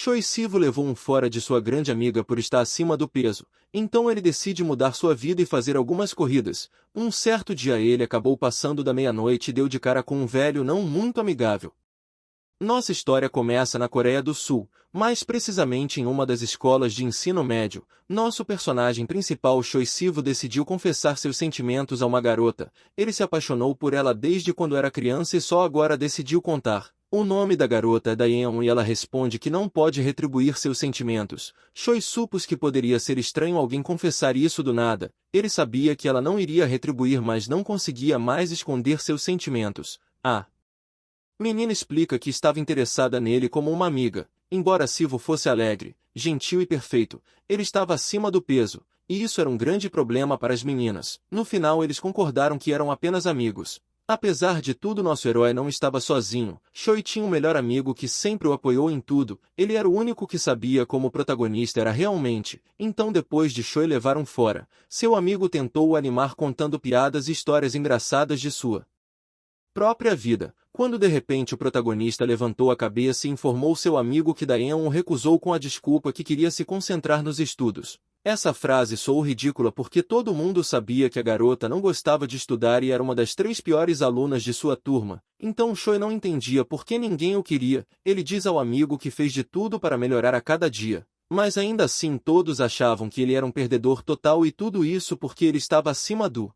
Choi Sivo levou um fora de sua grande amiga por estar acima do peso, então ele decide mudar sua vida e fazer algumas corridas. Um certo dia ele acabou passando da meia-noite e deu de cara com um velho não muito amigável. Nossa história começa na Coreia do Sul, mais precisamente em uma das escolas de ensino médio. Nosso personagem principal Choi Sivo decidiu confessar seus sentimentos a uma garota. Ele se apaixonou por ela desde quando era criança e só agora decidiu contar. O nome da garota é Daeon e ela responde que não pode retribuir seus sentimentos. Choi supôs que poderia ser estranho alguém confessar isso do nada. Ele sabia que ela não iria retribuir, mas não conseguia mais esconder seus sentimentos. Menina explica que estava interessada nele como uma amiga. Embora Sivo fosse alegre, gentil e perfeito, ele estava acima do peso, e isso era um grande problema para as meninas. No final eles concordaram que eram apenas amigos. Apesar de tudo, nosso herói não estava sozinho. Choi tinha um melhor amigo que sempre o apoiou em tudo. Ele era o único que sabia como o protagonista era realmente. Então, depois de Choi levar um fora, seu amigo tentou o animar contando piadas e histórias engraçadas de sua própria vida, quando de repente o protagonista levantou a cabeça e informou seu amigo que Daeon o recusou com a desculpa que queria se concentrar nos estudos. Essa frase soou ridícula porque todo mundo sabia que a garota não gostava de estudar e era uma das 3 piores alunas de sua turma, então Choi não entendia por que ninguém o queria. Ele diz ao amigo que fez de tudo para melhorar a cada dia, mas ainda assim todos achavam que ele era um perdedor total e tudo isso porque ele estava acima do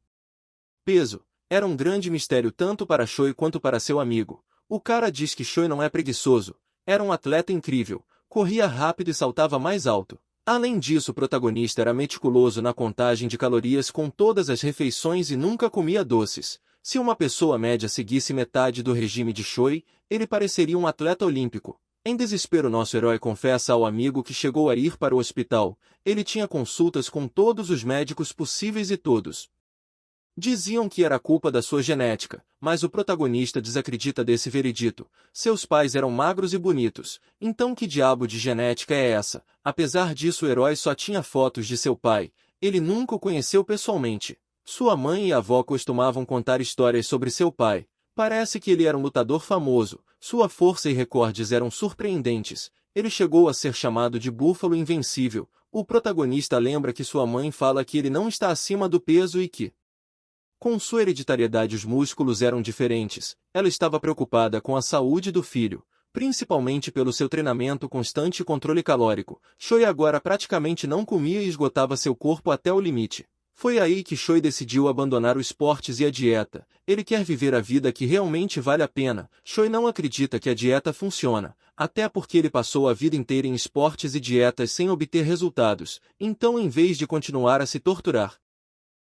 peso. Era um grande mistério tanto para Choi quanto para seu amigo. O cara diz que Choi não é preguiçoso, era um atleta incrível, corria rápido e saltava mais alto. Além disso, o protagonista era meticuloso na contagem de calorias com todas as refeições e nunca comia doces. Se uma pessoa média seguisse metade do regime de Choi, ele pareceria um atleta olímpico. Em desespero, nosso herói confessa ao amigo que chegou a ir para o hospital. Ele tinha consultas com todos os médicos possíveis e todos diziam que era culpa da sua genética, mas o protagonista desacredita desse veredito. Seus pais eram magros e bonitos, então que diabo de genética é essa? Apesar disso, o herói só tinha fotos de seu pai, ele nunca o conheceu pessoalmente. Sua mãe e avó costumavam contar histórias sobre seu pai. Parece que ele era um lutador famoso, sua força e recordes eram surpreendentes. Ele chegou a ser chamado de Búfalo Invencível. O protagonista lembra que sua mãe fala que ele não está acima do peso e que, com sua hereditariedade, os músculos eram diferentes. Ela estava preocupada com a saúde do filho, principalmente pelo seu treinamento constante e controle calórico. Choi agora praticamente não comia e esgotava seu corpo até o limite. Foi aí que Choi decidiu abandonar os esportes e a dieta. Ele quer viver a vida que realmente vale a pena. Choi não acredita que a dieta funciona, até porque ele passou a vida inteira em esportes e dietas sem obter resultados. Então, em vez de continuar a se torturar,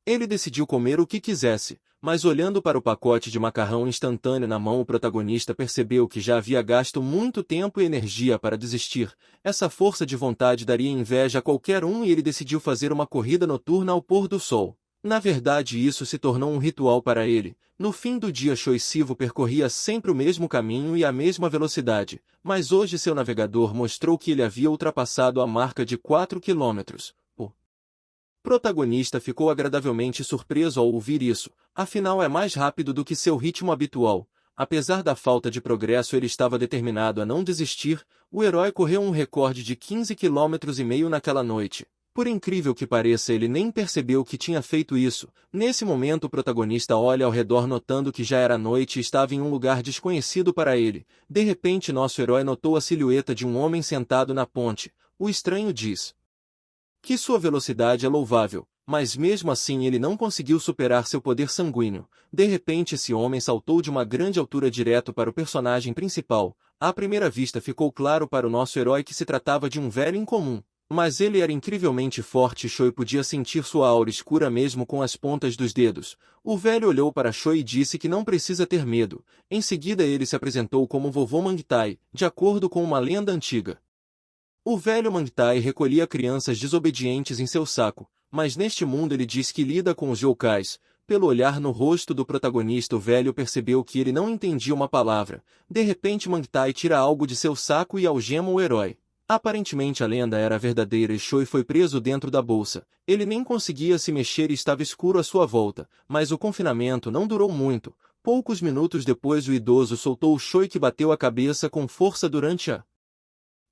ele decidiu comer o que quisesse, mas olhando para o pacote de macarrão instantâneo na mão, o protagonista percebeu que já havia gasto muito tempo e energia para desistir. Essa força de vontade daria inveja a qualquer um e ele decidiu fazer uma corrida noturna ao pôr do sol. Na verdade, isso se tornou um ritual para ele. No fim do dia, Choi Sivo percorria sempre o mesmo caminho e a mesma velocidade, mas hoje seu navegador mostrou que ele havia ultrapassado a marca de 4 quilômetros. O protagonista ficou agradavelmente surpreso ao ouvir isso, afinal é mais rápido do que seu ritmo habitual. Apesar da falta de progresso, ele estava determinado a não desistir. O herói correu um recorde de 15,5 km naquela noite. Por incrível que pareça, ele nem percebeu que tinha feito isso. Nesse momento, o protagonista olha ao redor notando que já era noite e estava em um lugar desconhecido para ele. De repente, nosso herói notou a silhueta de um homem sentado na ponte. O estranho diz que sua velocidade é louvável, mas mesmo assim ele não conseguiu superar seu poder sanguíneo. De repente, esse homem saltou de uma grande altura direto para o personagem principal. À primeira vista ficou claro para o nosso herói que se tratava de um velho incomum. Mas ele era incrivelmente forte e Choi podia sentir sua aura escura mesmo com as pontas dos dedos. O velho olhou para Choi e disse que não precisa ter medo. Em seguida ele se apresentou como Vovô Mangtai, de acordo com uma lenda antiga. O velho Mangtai recolhia crianças desobedientes em seu saco, mas neste mundo ele diz que lida com os yokais. Pelo olhar no rosto do protagonista, o velho percebeu que ele não entendia uma palavra. De repente Mangtai tira algo de seu saco e algema o herói. Aparentemente a lenda era verdadeira e Choi foi preso dentro da bolsa. Ele nem conseguia se mexer e estava escuro à sua volta, mas o confinamento não durou muito. Poucos minutos depois o idoso soltou o Choi, que bateu a cabeça com força durante a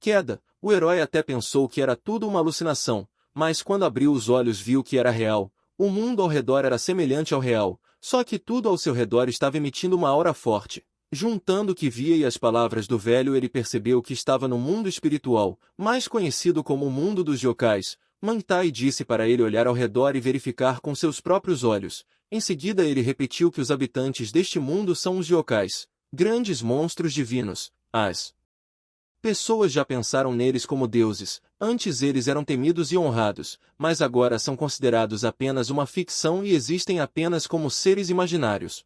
Queda. O herói até pensou que era tudo uma alucinação, mas quando abriu os olhos viu que era real. O mundo ao redor era semelhante ao real, só que tudo ao seu redor estava emitindo uma aura forte. Juntando o que via e as palavras do velho, ele percebeu que estava no mundo espiritual, mais conhecido como o mundo dos yokais. Mantai disse para ele olhar ao redor e verificar com seus próprios olhos. Em seguida ele repetiu que os habitantes deste mundo são os yokais, grandes monstros divinos. As pessoas já pensaram neles como deuses, antes eles eram temidos e honrados, mas agora são considerados apenas uma ficção e existem apenas como seres imaginários.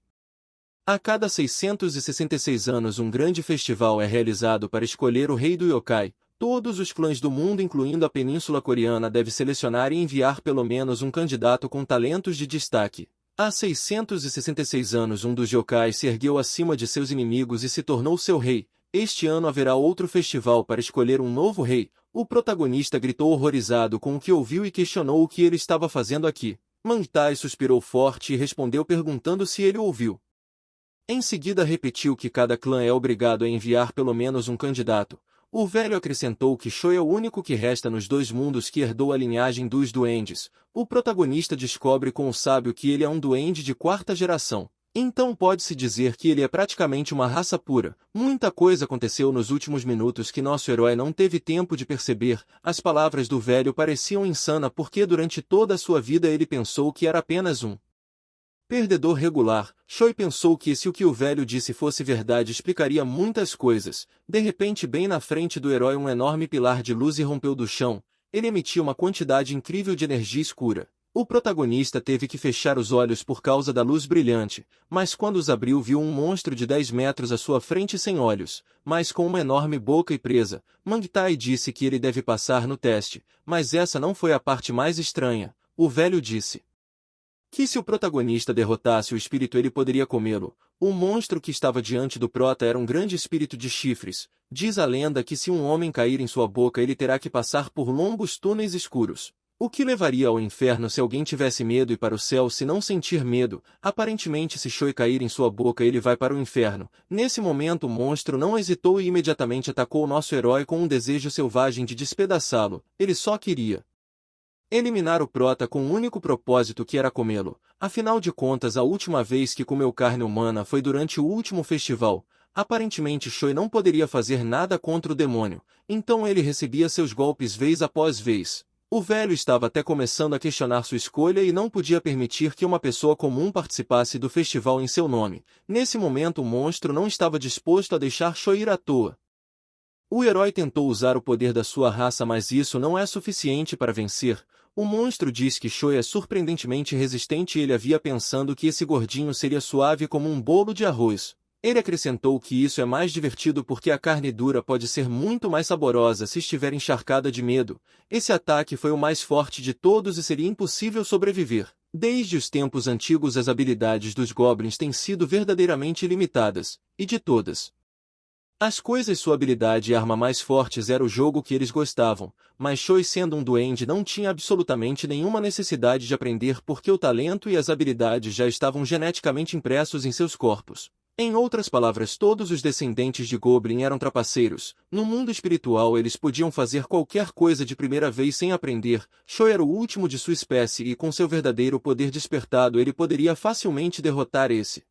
A cada 666 anos um grande festival é realizado para escolher o rei do yokai. Todos os clãs do mundo, incluindo a Península Coreana, devem selecionar e enviar pelo menos um candidato com talentos de destaque. Há 666 anos um dos yokais se ergueu acima de seus inimigos e se tornou seu rei. Este ano haverá outro festival para escolher um novo rei. O protagonista gritou horrorizado com o que ouviu e questionou o que ele estava fazendo aqui. Mantai suspirou forte e respondeu perguntando se ele ouviu. Em seguida repetiu que cada clã é obrigado a enviar pelo menos um candidato. O velho acrescentou que Choi é o único que resta nos dois mundos que herdou a linhagem dos duendes. O protagonista descobre com o sábio que ele é um duende de quarta geração. Então pode-se dizer que ele é praticamente uma raça pura. Muita coisa aconteceu nos últimos minutos que nosso herói não teve tempo de perceber. As palavras do velho pareciam insanas porque durante toda a sua vida ele pensou que era apenas um perdedor regular. Choi pensou que se o que o velho disse fosse verdade explicaria muitas coisas. De repente, bem na frente do herói, um enorme pilar de luz irrompeu do chão. Ele emitia uma quantidade incrível de energia escura. O protagonista teve que fechar os olhos por causa da luz brilhante, mas quando os abriu viu um monstro de 10 metros à sua frente sem olhos, mas com uma enorme boca e presa. Mantai disse que ele deve passar no teste, mas essa não foi a parte mais estranha. O velho disse que se o protagonista derrotasse o espírito ele poderia comê-lo. O monstro que estava diante do prota era um grande espírito de chifres. Diz a lenda que se um homem cair em sua boca ele terá que passar por longos túneis escuros. O que levaria ao inferno se alguém tivesse medo e para o céu se não sentir medo? Aparentemente se Choi cair em sua boca ele vai para o inferno. Nesse momento o monstro não hesitou e imediatamente atacou nosso herói com um desejo selvagem de despedaçá-lo. Ele só queria eliminar o prota com um único propósito, que era comê-lo. Afinal de contas, a última vez que comeu carne humana foi durante o último festival. Aparentemente Choi não poderia fazer nada contra o demônio, então ele recebia seus golpes vez após vez. O velho estava até começando a questionar sua escolha e não podia permitir que uma pessoa comum participasse do festival em seu nome. Nesse momento o monstro não estava disposto a deixar Choi ir à toa. O herói tentou usar o poder da sua raça, mas isso não é suficiente para vencer. O monstro diz que Choi é surpreendentemente resistente e ele havia pensando que esse gordinho seria suave como um bolo de arroz. Ele acrescentou que isso é mais divertido porque a carne dura pode ser muito mais saborosa se estiver encharcada de medo. Esse ataque foi o mais forte de todos e seria impossível sobreviver. Desde os tempos antigos as habilidades dos goblins têm sido verdadeiramente limitadas, e de todas as coisas sua habilidade e arma mais fortes era o jogo que eles gostavam, mas Choi, sendo um duende, não tinha absolutamente nenhuma necessidade de aprender porque o talento e as habilidades já estavam geneticamente impressos em seus corpos. Em outras palavras, todos os descendentes de Goblin eram trapaceiros. No mundo espiritual eles podiam fazer qualquer coisa de primeira vez sem aprender. Choi era o último de sua espécie e com seu verdadeiro poder despertado ele poderia facilmente derrotar esse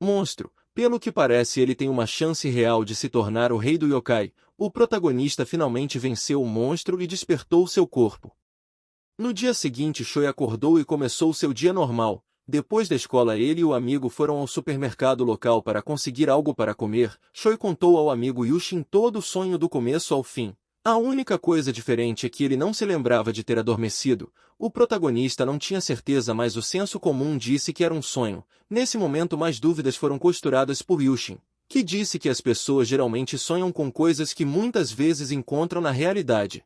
monstro. Pelo que parece ele tem uma chance real de se tornar o rei do yokai. O protagonista finalmente venceu o monstro e despertou seu corpo. No dia seguinte Choi acordou e começou seu dia normal. Depois da escola ele e o amigo foram ao supermercado local para conseguir algo para comer. Choi contou ao amigo Yushin todo o sonho do começo ao fim. A única coisa diferente é que ele não se lembrava de ter adormecido. O protagonista não tinha certeza, mas o senso comum disse que era um sonho. Nesse momento mais dúvidas foram costuradas por Yushin, que disse que as pessoas geralmente sonham com coisas que muitas vezes encontram na realidade.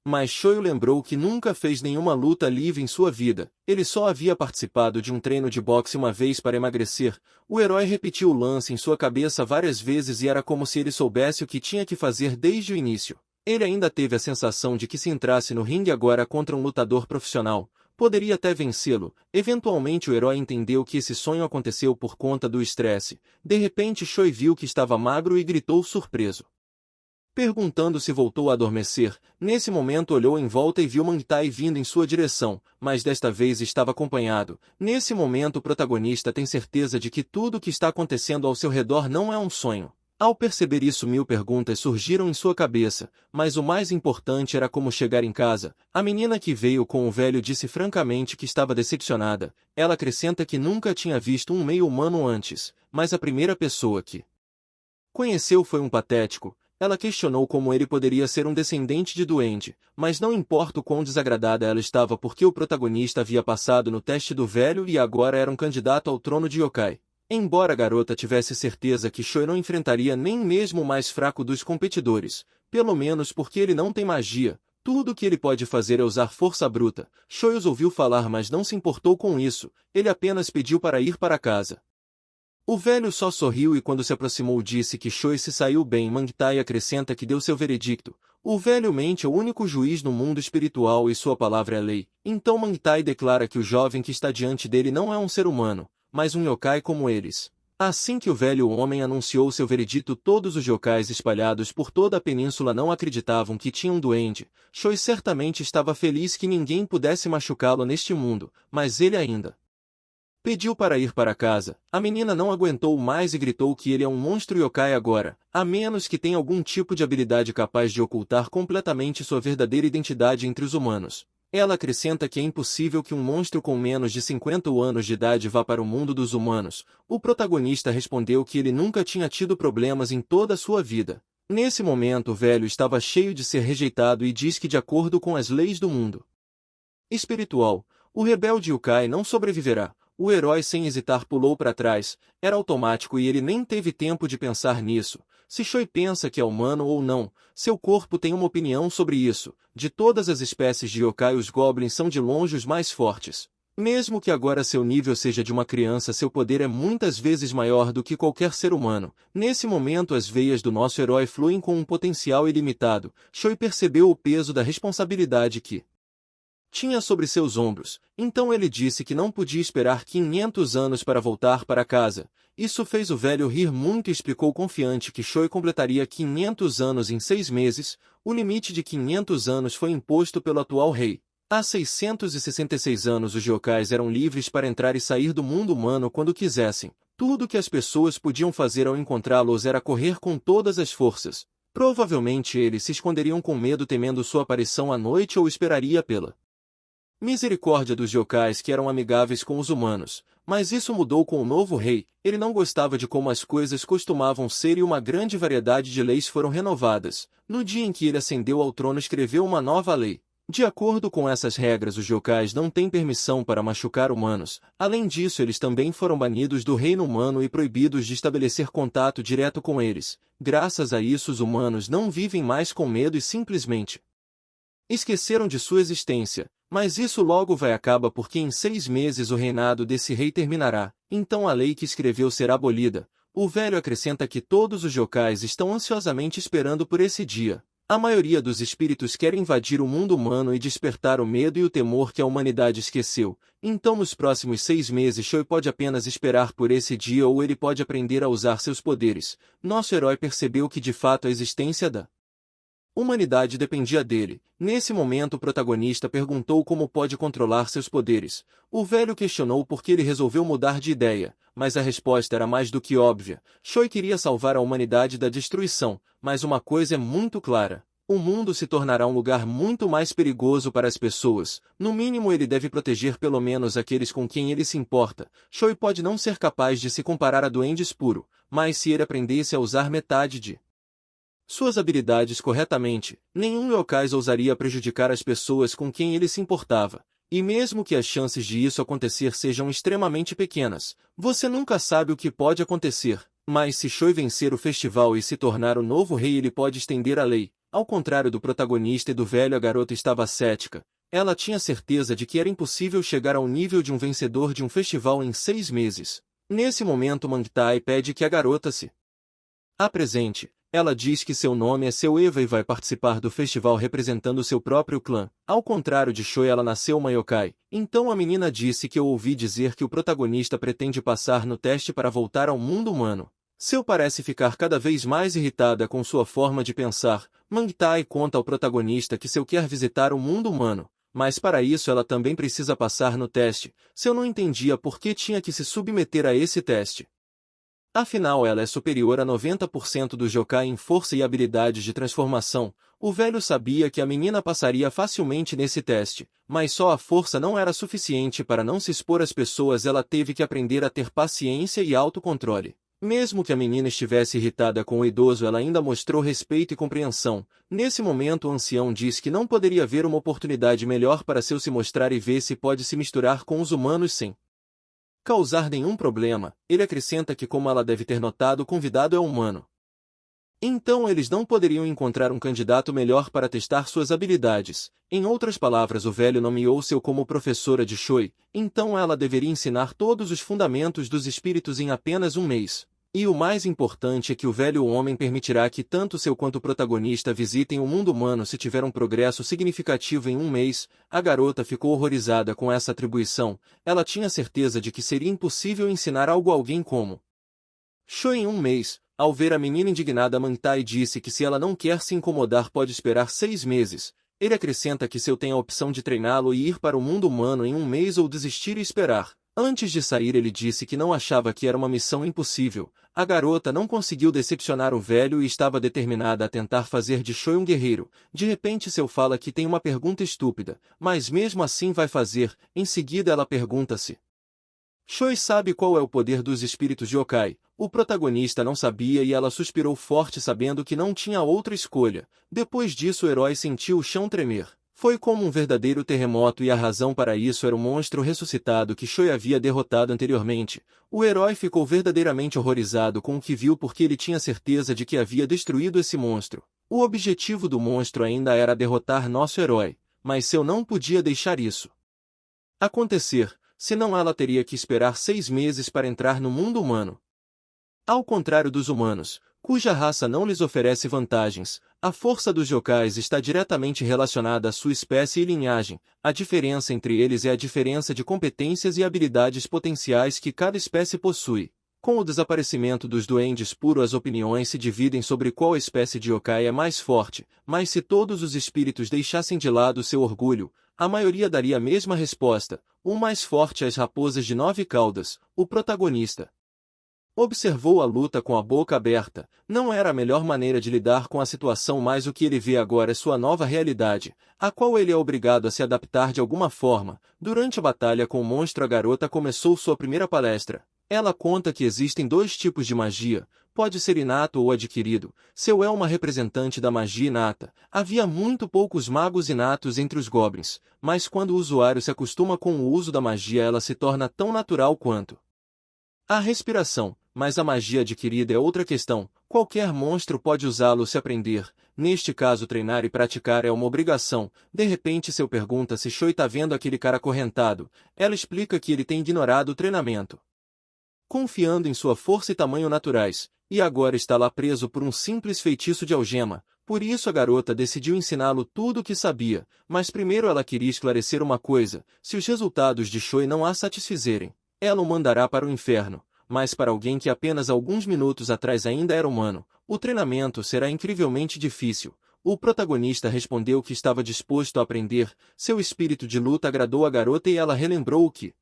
Mas Choi lembrou que nunca fez nenhuma luta livre em sua vida. Ele só havia participado de um treino de boxe uma vez para emagrecer. O herói repetiu o lance em sua cabeça várias vezes e era como se ele soubesse o que tinha que fazer desde o início. Ele ainda teve a sensação de que se entrasse no ringue agora contra um lutador profissional, poderia até vencê-lo. Eventualmente o herói entendeu que esse sonho aconteceu por conta do estresse. De repente Choi viu que estava magro e gritou surpreso. Perguntando se voltou a adormecer, nesse momento olhou em volta e viu Mantai vindo em sua direção, mas desta vez estava acompanhado. Nesse momento o protagonista tem certeza de que tudo o que está acontecendo ao seu redor não é um sonho. Ao perceber isso, mil perguntas surgiram em sua cabeça, mas o mais importante era como chegar em casa. A menina que veio com o velho disse francamente que estava decepcionada. Ela acrescenta que nunca tinha visto um meio-humano antes, mas a primeira pessoa que conheceu foi um patético. Ela questionou como ele poderia ser um descendente de duende, mas não importa o quão desagradada ela estava porque o protagonista havia passado no teste do velho e agora era um candidato ao trono de yokai. Embora a garota tivesse certeza que Choi não enfrentaria nem mesmo o mais fraco dos competidores, pelo menos porque ele não tem magia, tudo o que ele pode fazer é usar força bruta. Choi os ouviu falar, mas não se importou com isso, ele apenas pediu para ir para casa. O velho só sorriu e quando se aproximou disse que Choi se saiu bem. Mantai acrescenta que deu seu veredicto. O velho mente é o único juiz no mundo espiritual e sua palavra é lei. Então Mantai declara que o jovem que está diante dele não é um ser humano, mas um yokai como eles. Assim que o velho homem anunciou seu veredito, todos os yokais espalhados por toda a península não acreditavam que tinha um duende. Choi certamente estava feliz que ninguém pudesse machucá-lo neste mundo, mas ele ainda pediu para ir para casa. A menina não aguentou mais e gritou que ele é um monstro yokai agora, a menos que tenha algum tipo de habilidade capaz de ocultar completamente sua verdadeira identidade entre os humanos. Ela acrescenta que é impossível que um monstro com menos de 50 anos de idade vá para o mundo dos humanos. O protagonista respondeu que ele nunca tinha tido problemas em toda a sua vida. Nesse momento o velho estava cheio de ser rejeitado e diz que de acordo com as leis do mundo espiritual, o rebelde yokai não sobreviverá. O herói sem hesitar pulou para trás, era automático e ele nem teve tempo de pensar nisso. Se Choi pensa que é humano ou não, seu corpo tem uma opinião sobre isso. De todas as espécies de yokai, os goblins são de longe os mais fortes. Mesmo que agora seu nível seja de uma criança, seu poder é muitas vezes maior do que qualquer ser humano. Nesse momento as veias do nosso herói fluem com um potencial ilimitado. Choi percebeu o peso da responsabilidade que tinha sobre seus ombros, então ele disse que não podia esperar 500 anos para voltar para casa. Isso fez o velho rir muito e explicou confiante que Choi completaria 500 anos em 6 meses. O limite de 500 anos foi imposto pelo atual rei. Há 666 anos os yokais eram livres para entrar e sair do mundo humano quando quisessem. Tudo que as pessoas podiam fazer ao encontrá-los era correr com todas as forças. Provavelmente eles se esconderiam com medo temendo sua aparição à noite ou esperaria pela misericórdia dos yokais que eram amigáveis com os humanos, mas isso mudou com o novo rei. Ele não gostava de como as coisas costumavam ser e uma grande variedade de leis foram renovadas. No dia em que ele ascendeu ao trono, escreveu uma nova lei. De acordo com essas regras, os yokais não têm permissão para machucar humanos. Além disso, eles também foram banidos do reino humano e proibidos de estabelecer contato direto com eles. Graças a isso, os humanos não vivem mais com medo e simplesmente esqueceram de sua existência. Mas isso logo vai acabar porque em 6 meses o reinado desse rei terminará, então a lei que escreveu será abolida. O velho acrescenta que todos os yokais estão ansiosamente esperando por esse dia. A maioria dos espíritos quer invadir o mundo humano e despertar o medo e o temor que a humanidade esqueceu. Então nos próximos 6 meses Choi pode apenas esperar por esse dia ou ele pode aprender a usar seus poderes. Nosso herói percebeu que de fato a existência da humanidade dependia dele. Nesse momento o protagonista perguntou como pode controlar seus poderes. O velho questionou por que ele resolveu mudar de ideia, mas a resposta era mais do que óbvia. Choi queria salvar a humanidade da destruição, mas uma coisa é muito clara. O mundo se tornará um lugar muito mais perigoso para as pessoas. No mínimo ele deve proteger pelo menos aqueles com quem ele se importa. Choi pode não ser capaz de se comparar a duendes puro, mas se ele aprendesse a usar metade de suas habilidades corretamente, nenhum yokais ousaria prejudicar as pessoas com quem ele se importava. E mesmo que as chances de isso acontecer sejam extremamente pequenas, você nunca sabe o que pode acontecer. Mas se Choi vencer o festival e se tornar o novo rei, ele pode estender a lei. Ao contrário do protagonista e do velho, a garota estava cética. Ela tinha certeza de que era impossível chegar ao nível de um vencedor de um festival em 6 meses. Nesse momento Mantai pede que a garota se apresente. Ela diz que seu nome é Seu Eva e vai participar do festival representando seu próprio clã. Ao contrário de Choi, ela nasceu uma yokai. Então a menina disse que eu ouvi dizer que o protagonista pretende passar no teste para voltar ao mundo humano. Seu parece ficar cada vez mais irritada com sua forma de pensar. Mangtai conta ao protagonista que Seu quer visitar o mundo humano, mas para isso ela também precisa passar no teste. Seu não entendia por que tinha que se submeter a esse teste. Afinal, ela é superior a 90% dos yokai em força e habilidades de transformação. O velho sabia que a menina passaria facilmente nesse teste, mas só a força não era suficiente para não se expor às pessoas. Ela teve que aprender a ter paciência e autocontrole. Mesmo que a menina estivesse irritada com o idoso, ela ainda mostrou respeito e compreensão. Nesse momento, o ancião disse que não poderia haver uma oportunidade melhor para Seu se mostrar e ver se pode se misturar com os humanos sem causar nenhum problema. Ele acrescenta que, como ela deve ter notado, o convidado é humano. Então eles não poderiam encontrar um candidato melhor para testar suas habilidades. Em outras palavras, o velho nomeou Seu como professora de Choi, então ela deveria ensinar todos os fundamentos dos espíritos em apenas um mês. E o mais importante é que o velho homem permitirá que tanto Seu quanto o protagonista visitem o mundo humano se tiver um progresso significativo em um mês. A garota ficou horrorizada com essa atribuição. Ela tinha certeza de que seria impossível ensinar algo a alguém como Choi em um mês. Ao ver a menina indignada, Mangtai disse que se ela não quer se incomodar pode esperar 6 meses. Ele acrescenta que Seu tem a opção de treiná-lo e ir para o mundo humano em um mês ou desistir e esperar. Antes de sair, ele disse que não achava que era uma missão impossível. A garota não conseguiu decepcionar o velho e estava determinada a tentar fazer de Choi um guerreiro. De repente, Seu fala que tem uma pergunta estúpida, mas mesmo assim vai fazer. Em seguida, ela pergunta se Choi sabe qual é o poder dos espíritos de yokai. O protagonista não sabia e ela suspirou forte sabendo que não tinha outra escolha. Depois disso, o herói sentiu o chão tremer. Foi como um verdadeiro terremoto e a razão para isso era o monstro ressuscitado que Choi havia derrotado anteriormente. O herói ficou verdadeiramente horrorizado com o que viu porque ele tinha certeza de que havia destruído esse monstro. O objetivo do monstro ainda era derrotar nosso herói, mas Seu não podia deixar isso acontecer, senão ela teria que esperar 6 meses para entrar no mundo humano. Ao contrário dos humanos, cuja raça não lhes oferece vantagens, a força dos yokais está diretamente relacionada à sua espécie e linhagem. A diferença entre eles é a diferença de competências e habilidades potenciais que cada espécie possui. Com o desaparecimento dos duendes puros, as opiniões se dividem sobre qual espécie de yokai é mais forte, mas se todos os espíritos deixassem de lado seu orgulho, a maioria daria a mesma resposta: o mais forte é as raposas de 9 caudas. O protagonista observou a luta com a boca aberta. Não era a melhor maneira de lidar com a situação, mas o que ele vê agora é sua nova realidade, a qual ele é obrigado a se adaptar de alguma forma. Durante a batalha com o monstro, a garota começou sua primeira palestra. Ela conta que existem 2 tipos de magia, pode ser inato ou adquirido. Seu é uma representante da magia inata. Havia muito poucos magos inatos entre os goblins, mas quando o usuário se acostuma com o uso da magia, ela se torna tão natural quanto a respiração. Mas a magia adquirida é outra questão. Qualquer monstro pode usá-lo se aprender. Neste caso, treinar e praticar é uma obrigação. De repente, Seu pergunta se Choi tá vendo aquele cara acorrentado. Ela explica que ele tem ignorado o treinamento, confiando em sua força e tamanho naturais, e agora está lá preso por um simples feitiço de algema. Por isso a garota decidiu ensiná-lo tudo o que sabia, mas primeiro ela queria esclarecer uma coisa: se os resultados de Choi não a satisfizerem, ela o mandará para o inferno. Mas para alguém que apenas alguns minutos atrás ainda era humano, o treinamento será incrivelmente difícil. O protagonista respondeu que estava disposto a aprender. Seu espírito de luta agradou a garota e ela relembrou o que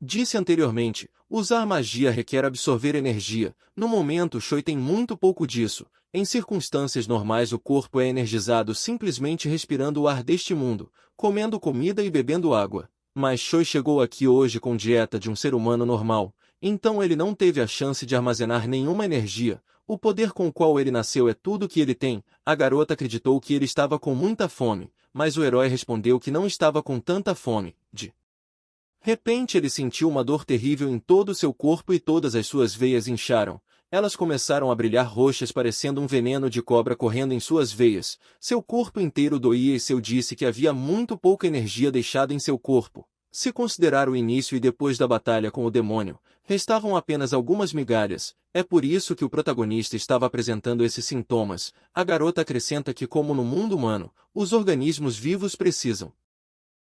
disse anteriormente: usar magia requer absorver energia. No momento, Choi tem muito pouco disso. Em circunstâncias normais, o corpo é energizado simplesmente respirando o ar deste mundo, comendo comida e bebendo água. Mas Choi chegou aqui hoje com dieta de um ser humano normal, então ele não teve a chance de armazenar nenhuma energia. O poder com o qual ele nasceu é tudo que ele tem. A garota acreditou que ele estava com muita fome, mas o herói respondeu que não estava com tanta fome. De repente ele sentiu uma dor terrível em todo o seu corpo e todas as suas veias incharam. Elas começaram a brilhar roxas, parecendo um veneno de cobra correndo em suas veias. Seu corpo inteiro doía e Seu disse que havia muito pouca energia deixada em seu corpo. Se considerar o início e depois da batalha com o demônio, restavam apenas algumas migalhas. É por isso que o protagonista estava apresentando esses sintomas. A garota acrescenta que, como no mundo humano, os organismos vivos precisam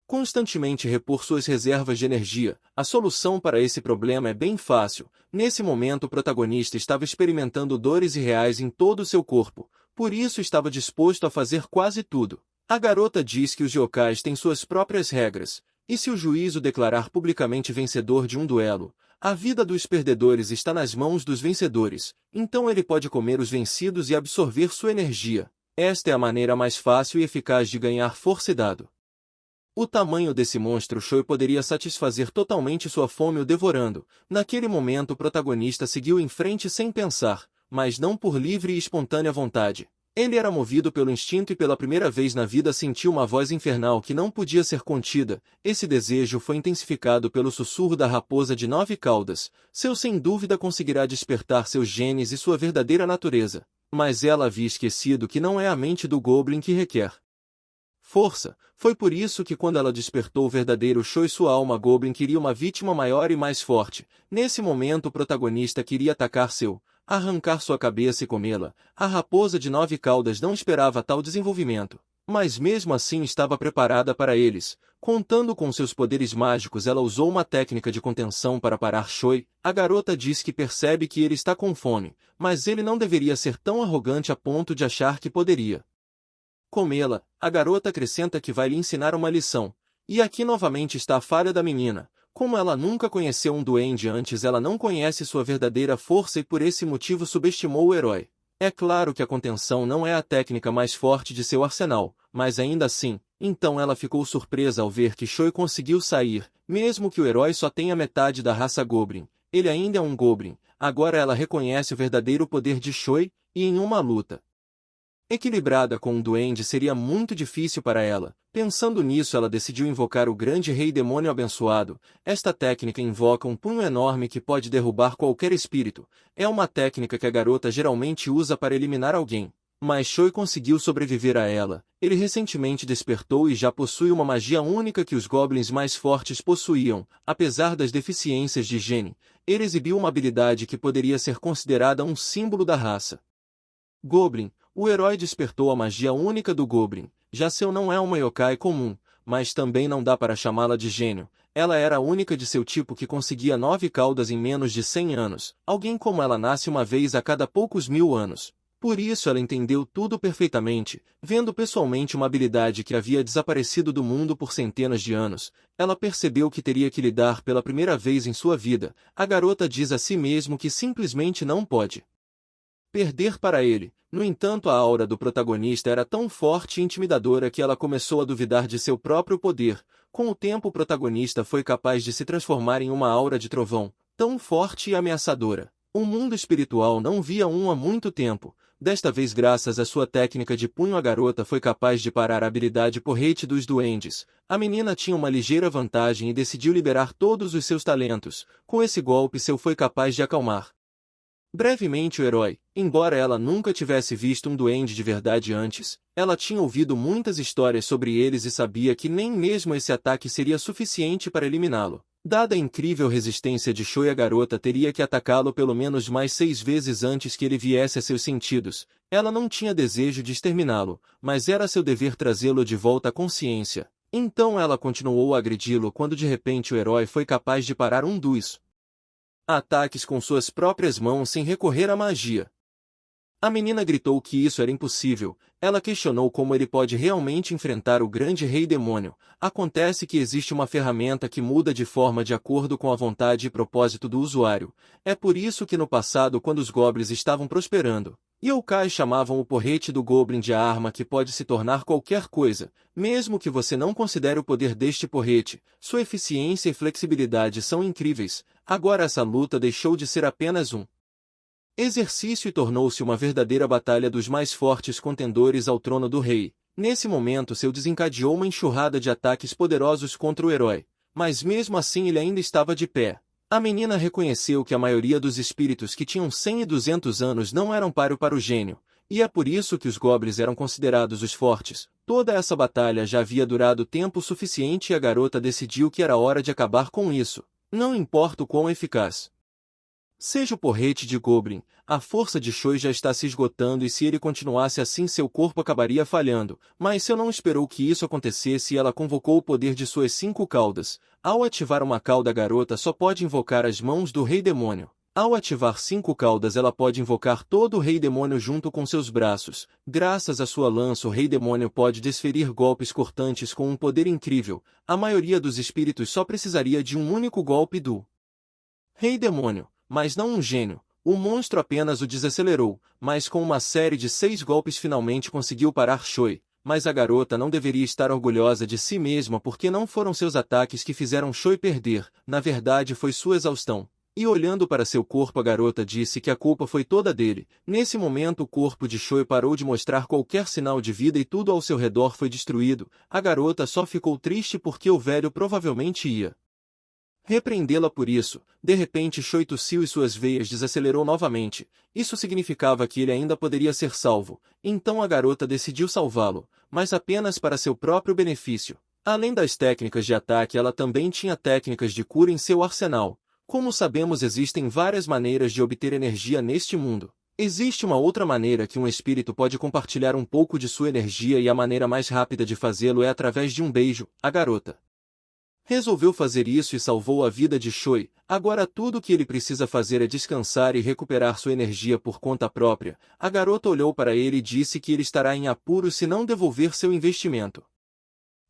constantemente repor suas reservas de energia. A solução para esse problema é bem fácil. Nesse momento o protagonista estava experimentando dores irreais em todo o seu corpo, por isso estava disposto a fazer quase tudo. A garota diz que os yokais têm suas próprias regras, e se o juiz o declarar publicamente vencedor de um duelo, a vida dos perdedores está nas mãos dos vencedores, então ele pode comer os vencidos e absorver sua energia. Esta é a maneira mais fácil e eficaz de ganhar força e dado. O tamanho desse monstro Choi poderia satisfazer totalmente sua fome o devorando. Naquele momento o protagonista seguiu em frente sem pensar, mas não por livre e espontânea vontade. Ele era movido pelo instinto e pela primeira vez na vida sentiu uma voz infernal que não podia ser contida. Esse desejo foi intensificado pelo sussurro da raposa de 9 caudas. Seu sem dúvida conseguirá despertar seus genes e sua verdadeira natureza. Mas ela havia esquecido que não é a mente do Goblin que requer força. Foi por isso que quando ela despertou o verdadeiro Choi, sua alma Goblin queria uma vítima maior e mais forte. Nesse momento o protagonista queria atacar arrancar sua cabeça e comê-la. A raposa de 9 caudas não esperava tal desenvolvimento, mas mesmo assim estava preparada para eles. Contando com seus poderes mágicos, ela usou uma técnica de contenção para parar Choi. A garota diz que percebe que ele está com fome, mas ele não deveria ser tão arrogante a ponto de achar que poderia comê-la. A garota acrescenta que vai lhe ensinar uma lição. E aqui novamente está a falha da menina. Como ela nunca conheceu um duende antes, ela não conhece sua verdadeira força e por esse motivo subestimou o herói. É claro que a contenção não é a técnica mais forte de seu arsenal, mas ainda assim, então ela ficou surpresa ao ver que Choi conseguiu sair, mesmo que o herói só tenha metade da raça Goblin. Ele ainda é um Goblin. Agora ela reconhece o verdadeiro poder de Choi, e em uma luta equilibrada com um duende seria muito difícil para ela. Pensando nisso, ela decidiu invocar o grande rei demônio abençoado. Esta técnica invoca um punho enorme que pode derrubar qualquer espírito. É uma técnica que a garota geralmente usa para eliminar alguém. Mas Choi conseguiu sobreviver a ela. Ele recentemente despertou e já possui uma magia única que os goblins mais fortes possuíam. Apesar das deficiências de gene, ele exibiu uma habilidade que poderia ser considerada um símbolo da raça Goblin. O herói despertou a magia única do Goblin. Já seu não é uma yokai comum, mas também não dá para chamá-la de gênio. Ela era a única de seu tipo que conseguia 9 caudas em menos de 100 anos. Alguém como ela nasce uma vez a cada poucos mil anos. Por isso ela entendeu tudo perfeitamente. Vendo pessoalmente uma habilidade que havia desaparecido do mundo por centenas de anos, ela percebeu que teria que lidar pela primeira vez em sua vida. A garota diz a si mesmo que simplesmente não pode perder para ele. No entanto, a aura do protagonista era tão forte e intimidadora que ela começou a duvidar de seu próprio poder. Com o tempo, o protagonista foi capaz de se transformar em uma aura de trovão, tão forte e ameaçadora. O mundo espiritual não via há muito tempo. Desta vez, graças à sua técnica de punho, a garota foi capaz de parar a habilidade porrete dos duendes. A menina tinha uma ligeira vantagem e decidiu liberar todos os seus talentos. Com esse golpe, seu foi capaz de acalmar brevemente o herói. Embora ela nunca tivesse visto um duende de verdade antes, ela tinha ouvido muitas histórias sobre eles e sabia que nem mesmo esse ataque seria suficiente para eliminá-lo. Dada a incrível resistência de Choi, a garota teria que atacá-lo pelo menos mais 6 vezes antes que ele viesse a seus sentidos. Ela não tinha desejo de exterminá-lo, mas era seu dever trazê-lo de volta à consciência. Então ela continuou a agredi-lo quando de repente o herói foi capaz de parar um dos ataques com suas próprias mãos sem recorrer à magia. A menina gritou que isso era impossível. Ela questionou como ele pode realmente enfrentar o grande rei demônio. Acontece que existe uma ferramenta que muda de forma de acordo com a vontade e propósito do usuário. É por isso que no passado, quando os goblins estavam prosperando, yokai chamavam o porrete do Goblin de a arma que pode se tornar qualquer coisa. Mesmo que você não considere o poder deste porrete, sua eficiência e flexibilidade são incríveis. Agora essa luta deixou de ser apenas um exercício e tornou-se uma verdadeira batalha dos mais fortes contendores ao trono do rei. Nesse momento seu desencadeou uma enxurrada de ataques poderosos contra o herói, mas mesmo assim ele ainda estava de pé. A menina reconheceu que a maioria dos espíritos que tinham 100 e 200 anos não eram páreo para o gênio, e é por isso que os goblins eram considerados os fortes. Toda essa batalha já havia durado tempo suficiente e a garota decidiu que era hora de acabar com isso. Não importa o quão eficaz Seja o porrete de Goblin, a força de Choi já está se esgotando e se ele continuasse assim seu corpo acabaria falhando, mas Seu não esperou que isso acontecesse e ela convocou o poder de suas 5 caudas. Ao ativar uma cauda a garota só pode invocar as mãos do Rei Demônio. Ao ativar 5 caudas ela pode invocar todo o Rei Demônio junto com seus braços. Graças à sua lança o Rei Demônio pode desferir golpes cortantes com um poder incrível. A maioria dos espíritos só precisaria de um único golpe do Rei Demônio, mas não um gênio. O monstro apenas o desacelerou, mas com uma série de 6 golpes finalmente conseguiu parar Choi. Mas a garota não deveria estar orgulhosa de si mesma porque não foram seus ataques que fizeram Choi perder, na verdade foi sua exaustão. E olhando para seu corpo a garota disse que a culpa foi toda dele. Nesse momento o corpo de Choi parou de mostrar qualquer sinal de vida e tudo ao seu redor foi destruído. A garota só ficou triste porque o velho provavelmente ia repreendê-la por isso. De repente Choi tossiu e suas veias desacelerou novamente. Isso significava que ele ainda poderia ser salvo. Então a garota decidiu salvá-lo, mas apenas para seu próprio benefício. Além das técnicas de ataque ela também tinha técnicas de cura em seu arsenal. Como sabemos existem várias maneiras de obter energia neste mundo. Existe uma outra maneira que um espírito pode compartilhar um pouco de sua energia e a maneira mais rápida de fazê-lo é através de um beijo. A garota resolveu fazer isso e salvou a vida de Choi. Agora tudo o que ele precisa fazer é descansar e recuperar sua energia por conta própria. A garota olhou para ele e disse que ele estará em apuros se não devolver seu investimento.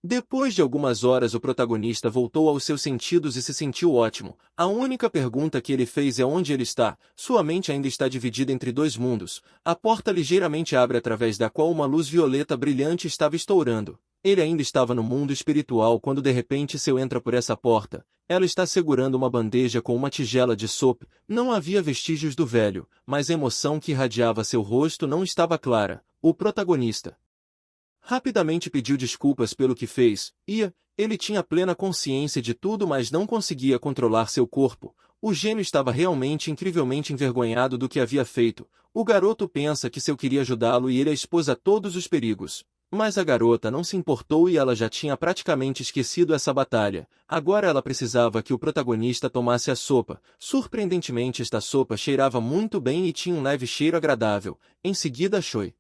Depois de algumas horas o protagonista voltou aos seus sentidos e se sentiu ótimo. A única pergunta que ele fez é onde ele está. Sua mente ainda está dividida entre 2 mundos. A porta ligeiramente abre através da qual uma luz violeta brilhante estava estourando. Ele ainda estava no mundo espiritual quando de repente Seu entra por essa porta. Ela está segurando uma bandeja com uma tigela de sopa. Não havia vestígios do velho, mas a emoção que irradiava seu rosto não estava clara. O protagonista rapidamente pediu desculpas pelo que fez. Ele tinha plena consciência de tudo mas não conseguia controlar seu corpo. O gênio estava realmente incrivelmente envergonhado do que havia feito. O garoto pensa que Seu queria ajudá-lo e ele a expôs a todos os perigos. Mas a garota não se importou e ela já tinha praticamente esquecido essa batalha. Agora ela precisava que o protagonista tomasse a sopa. Surpreendentemente esta sopa cheirava muito bem e tinha um leve cheiro agradável. Em seguida Choi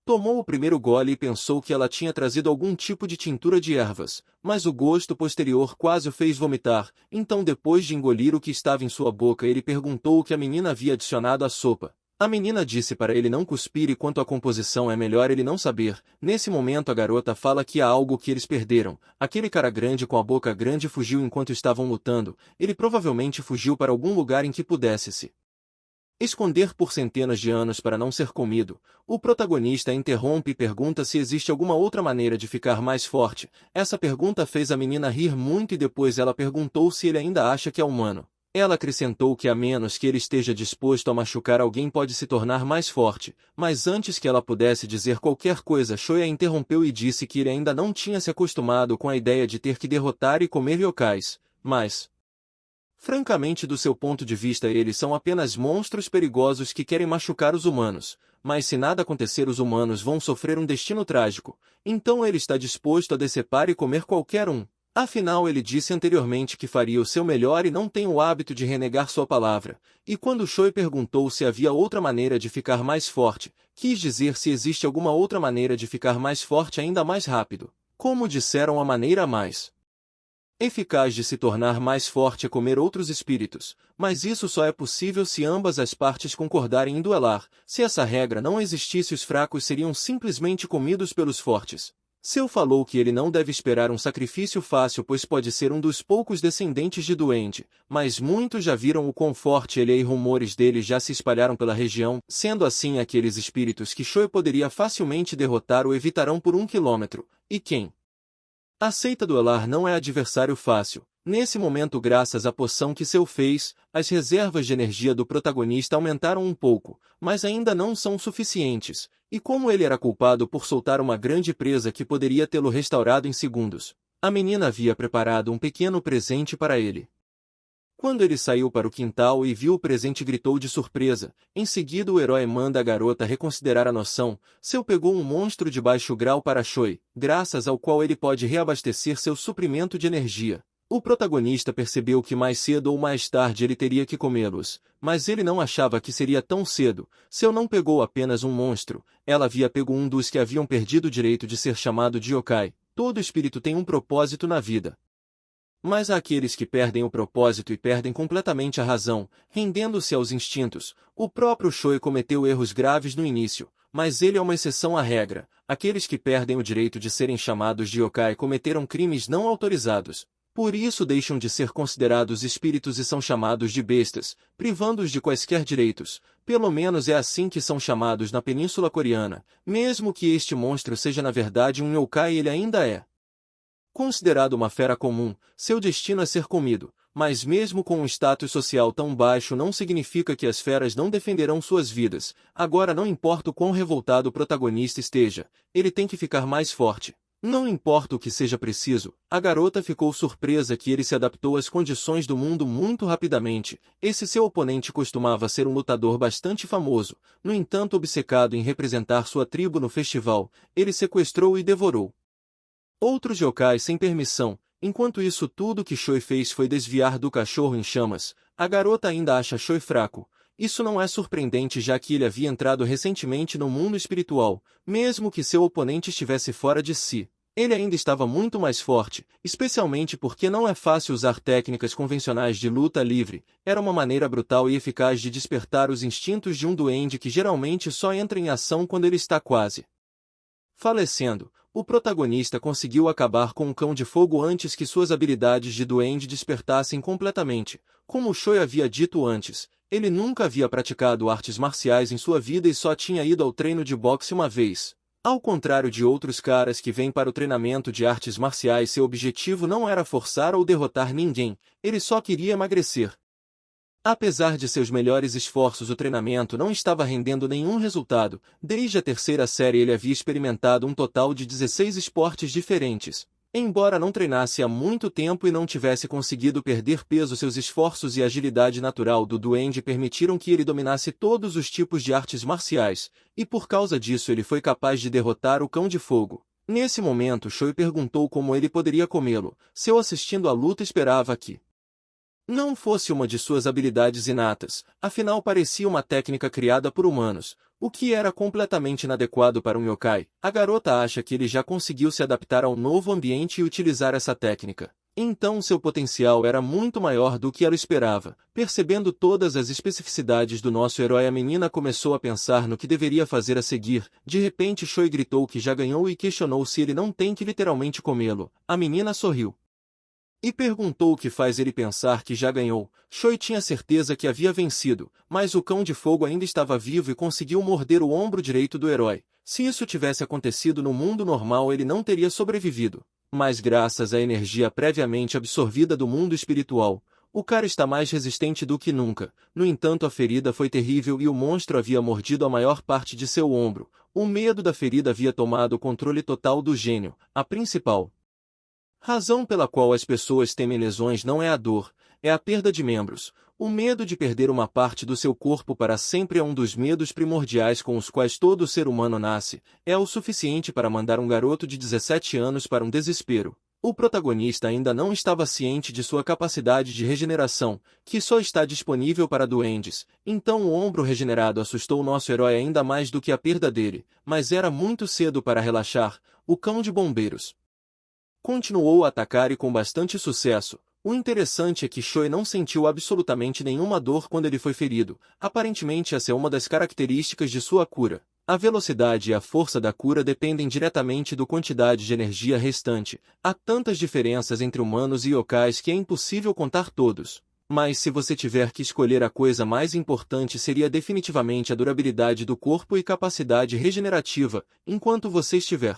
tomou o primeiro gole e pensou que ela tinha trazido algum tipo de tintura de ervas, mas o gosto posterior quase o fez vomitar. Então depois de engolir o que estava em sua boca ele perguntou o que a menina havia adicionado à sopa. A menina disse para ele não cuspir e quanto à composição é melhor ele não saber. Nesse momento a garota fala que há algo que eles perderam. Aquele cara grande com a boca grande fugiu enquanto estavam lutando. Ele provavelmente fugiu para algum lugar em que pudesse se esconder por centenas de anos para não ser comido. O protagonista interrompe e pergunta se existe alguma outra maneira de ficar mais forte. Essa pergunta fez a menina rir muito e depois ela perguntou se ele ainda acha que é humano. Ela acrescentou que a menos que ele esteja disposto a machucar alguém pode se tornar mais forte, mas antes que ela pudesse dizer qualquer coisa Choi a interrompeu e disse que ele ainda não tinha se acostumado com a ideia de ter que derrotar e comer yokais, mas francamente do seu ponto de vista eles são apenas monstros perigosos que querem machucar os humanos, mas se nada acontecer os humanos vão sofrer um destino trágico, então ele está disposto a decepar e comer qualquer um. Afinal ele disse anteriormente que faria o seu melhor e não tem o hábito de renegar sua palavra, e quando Choi perguntou se havia outra maneira de ficar mais forte, quis dizer se existe alguma outra maneira de ficar mais forte ainda mais rápido. Como disseram a maneira mais eficaz de se tornar mais forte é comer outros espíritos, mas isso só é possível se ambas as partes concordarem em duelar. Se essa regra não existisse os fracos seriam simplesmente comidos pelos fortes. Seu falou que ele não deve esperar um sacrifício fácil pois pode ser um dos poucos descendentes de Duende, mas muitos já viram o quão forte ele é e rumores dele já se espalharam pela região, sendo assim aqueles espíritos que Choi poderia facilmente derrotar o evitarão por 1 quilômetro, e quem aceita duelar não é adversário fácil. Nesse momento graças à poção que Seu fez, as reservas de energia do protagonista aumentaram um pouco, mas ainda não são suficientes, e como ele era culpado por soltar uma grande presa que poderia tê-lo restaurado em segundos, a menina havia preparado um pequeno presente para ele. Quando ele saiu para o quintal e viu o presente gritou de surpresa. Em seguida o herói manda a garota reconsiderar a noção. Seu pegou um monstro de baixo grau para Choi, graças ao qual ele pode reabastecer seu suprimento de energia. O protagonista percebeu que mais cedo ou mais tarde ele teria que comê-los, mas ele não achava que seria tão cedo. Seu não pegou apenas um monstro, ela havia pego um dos que haviam perdido o direito de ser chamado de yokai. Todo espírito tem um propósito na vida. Mas há aqueles que perdem o propósito e perdem completamente a razão, rendendo-se aos instintos. O próprio Choi cometeu erros graves no início, mas ele é uma exceção à regra. Aqueles que perdem o direito de serem chamados de yokai cometeram crimes não autorizados. Por isso deixam de ser considerados espíritos e são chamados de bestas, privando-os de quaisquer direitos. Pelo menos é assim que são chamados na Península Coreana. Mesmo que este monstro seja na verdade um yokai, ele ainda é considerado uma fera comum. Seu destino é ser comido, mas mesmo com um status social tão baixo não significa que as feras não defenderão suas vidas. Agora não importa o quão revoltado o protagonista esteja, ele tem que ficar mais forte. Não importa o que seja preciso, a garota ficou surpresa que ele se adaptou às condições do mundo muito rapidamente. Esse seu oponente costumava ser um lutador bastante famoso, no entanto obcecado em representar sua tribo no festival, ele sequestrou e devorou outros yokais sem permissão. Enquanto isso tudo que Choi fez foi desviar do cachorro em chamas, a garota ainda acha Choi fraco. Isso não é surpreendente já que ele havia entrado recentemente no mundo espiritual, mesmo que seu oponente estivesse fora de si. Ele ainda estava muito mais forte, especialmente porque não é fácil usar técnicas convencionais de luta livre. Era uma maneira brutal e eficaz de despertar os instintos de um duende que geralmente só entra em ação quando ele está quase falecendo. O protagonista conseguiu acabar com o cão de fogo antes que suas habilidades de duende despertassem completamente. Como Choi havia dito antes, ele nunca havia praticado artes marciais em sua vida e só tinha ido ao treino de boxe uma vez. Ao contrário de outros caras que vêm para o treinamento de artes marciais, seu objetivo não era forçar ou derrotar ninguém, ele só queria emagrecer. Apesar de seus melhores esforços, o treinamento não estava rendendo nenhum resultado. Desde a terceira série ele havia experimentado um total de 16 esportes diferentes. Embora não treinasse há muito tempo e não tivesse conseguido perder peso, seus esforços e a agilidade natural do duende permitiram que ele dominasse todos os tipos de artes marciais, e por causa disso ele foi capaz de derrotar o cão de fogo. Nesse momento, Choi perguntou como ele poderia comê-lo. Seu assistindo à luta esperava que não fosse uma de suas habilidades inatas, afinal parecia uma técnica criada por humanos, o que era completamente inadequado para um yokai. A garota acha que ele já conseguiu se adaptar ao novo ambiente e utilizar essa técnica. Então seu potencial era muito maior do que ela esperava. Percebendo todas as especificidades do nosso herói, a menina começou a pensar no que deveria fazer a seguir. De repente Choi gritou que já ganhou e questionou se ele não tem que literalmente comê-lo. A menina sorriu e perguntou o que faz ele pensar que já ganhou. Choi tinha certeza que havia vencido, mas o cão de fogo ainda estava vivo e conseguiu morder o ombro direito do herói. Se isso tivesse acontecido no mundo normal, ele não teria sobrevivido. Mas graças à energia previamente absorvida do mundo espiritual, o cara está mais resistente do que nunca. No entanto, a ferida foi terrível e o monstro havia mordido a maior parte de seu ombro. O medo da ferida havia tomado o controle total do gênio. A principal razão pela qual as pessoas temem lesões não é a dor, é a perda de membros. O medo de perder uma parte do seu corpo para sempre é um dos medos primordiais com os quais todo ser humano nasce. É o suficiente para mandar um garoto de 17 anos para um desespero. O protagonista ainda não estava ciente de sua capacidade de regeneração, que só está disponível para duendes. Então o ombro regenerado assustou nosso herói ainda mais do que a perda dele, mas era muito cedo para relaxar. O cão de bombeiros continuou a atacar e com bastante sucesso. O interessante é que Choi não sentiu absolutamente nenhuma dor quando ele foi ferido. Aparentemente essa é uma das características de sua cura. A velocidade e a força da cura dependem diretamente da quantidade de energia restante. Há tantas diferenças entre humanos e yokais que é impossível contar todos. Mas se você tiver que escolher, a coisa mais importante seria definitivamente a durabilidade do corpo e capacidade regenerativa, enquanto você estiver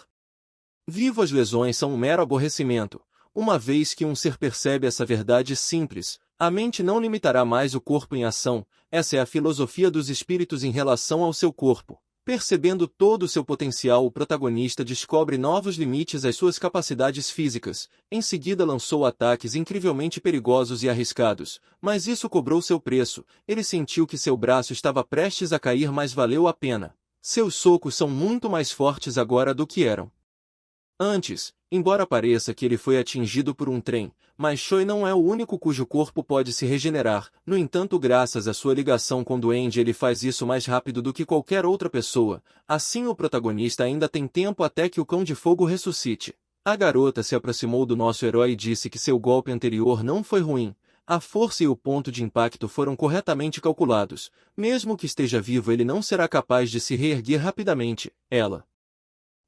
vivo. As lesões são um mero aborrecimento. Uma vez que um ser percebe essa verdade simples, a mente não limitará mais o corpo em ação. Essa é a filosofia dos espíritos em relação ao seu corpo. Percebendo todo o seu potencial, o protagonista descobre novos limites às suas capacidades físicas. Em seguida lançou ataques incrivelmente perigosos e arriscados, mas isso cobrou seu preço. Ele sentiu que seu braço estava prestes a cair, mas valeu a pena. Seus socos são muito mais fortes agora do que eram Antes, embora pareça que ele foi atingido por um trem, mas Choi não é o único cujo corpo pode se regenerar. No entanto, graças à sua ligação com o duende, ele faz isso mais rápido do que qualquer outra pessoa. Assim, o protagonista ainda tem tempo até que o Cão de Fogo ressuscite. A garota se aproximou do nosso herói e disse que seu golpe anterior não foi ruim. A força e o ponto de impacto foram corretamente calculados. Mesmo que esteja vivo, ele não será capaz de se reerguer rapidamente. Ela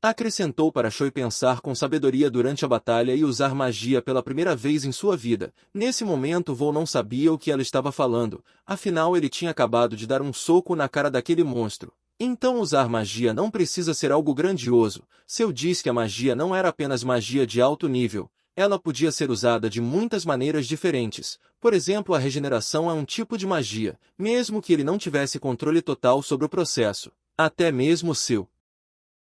acrescentou para Choi pensar com sabedoria durante a batalha e usar magia pela primeira vez em sua vida. Nesse momento, Vô não sabia o que ela estava falando, afinal ele tinha acabado de dar um soco na cara daquele monstro. Então usar magia não precisa ser algo grandioso. Seu diz que a magia não era apenas magia de alto nível, ela podia ser usada de muitas maneiras diferentes. Por exemplo, a regeneração é um tipo de magia, mesmo que ele não tivesse controle total sobre o processo. Até mesmo seu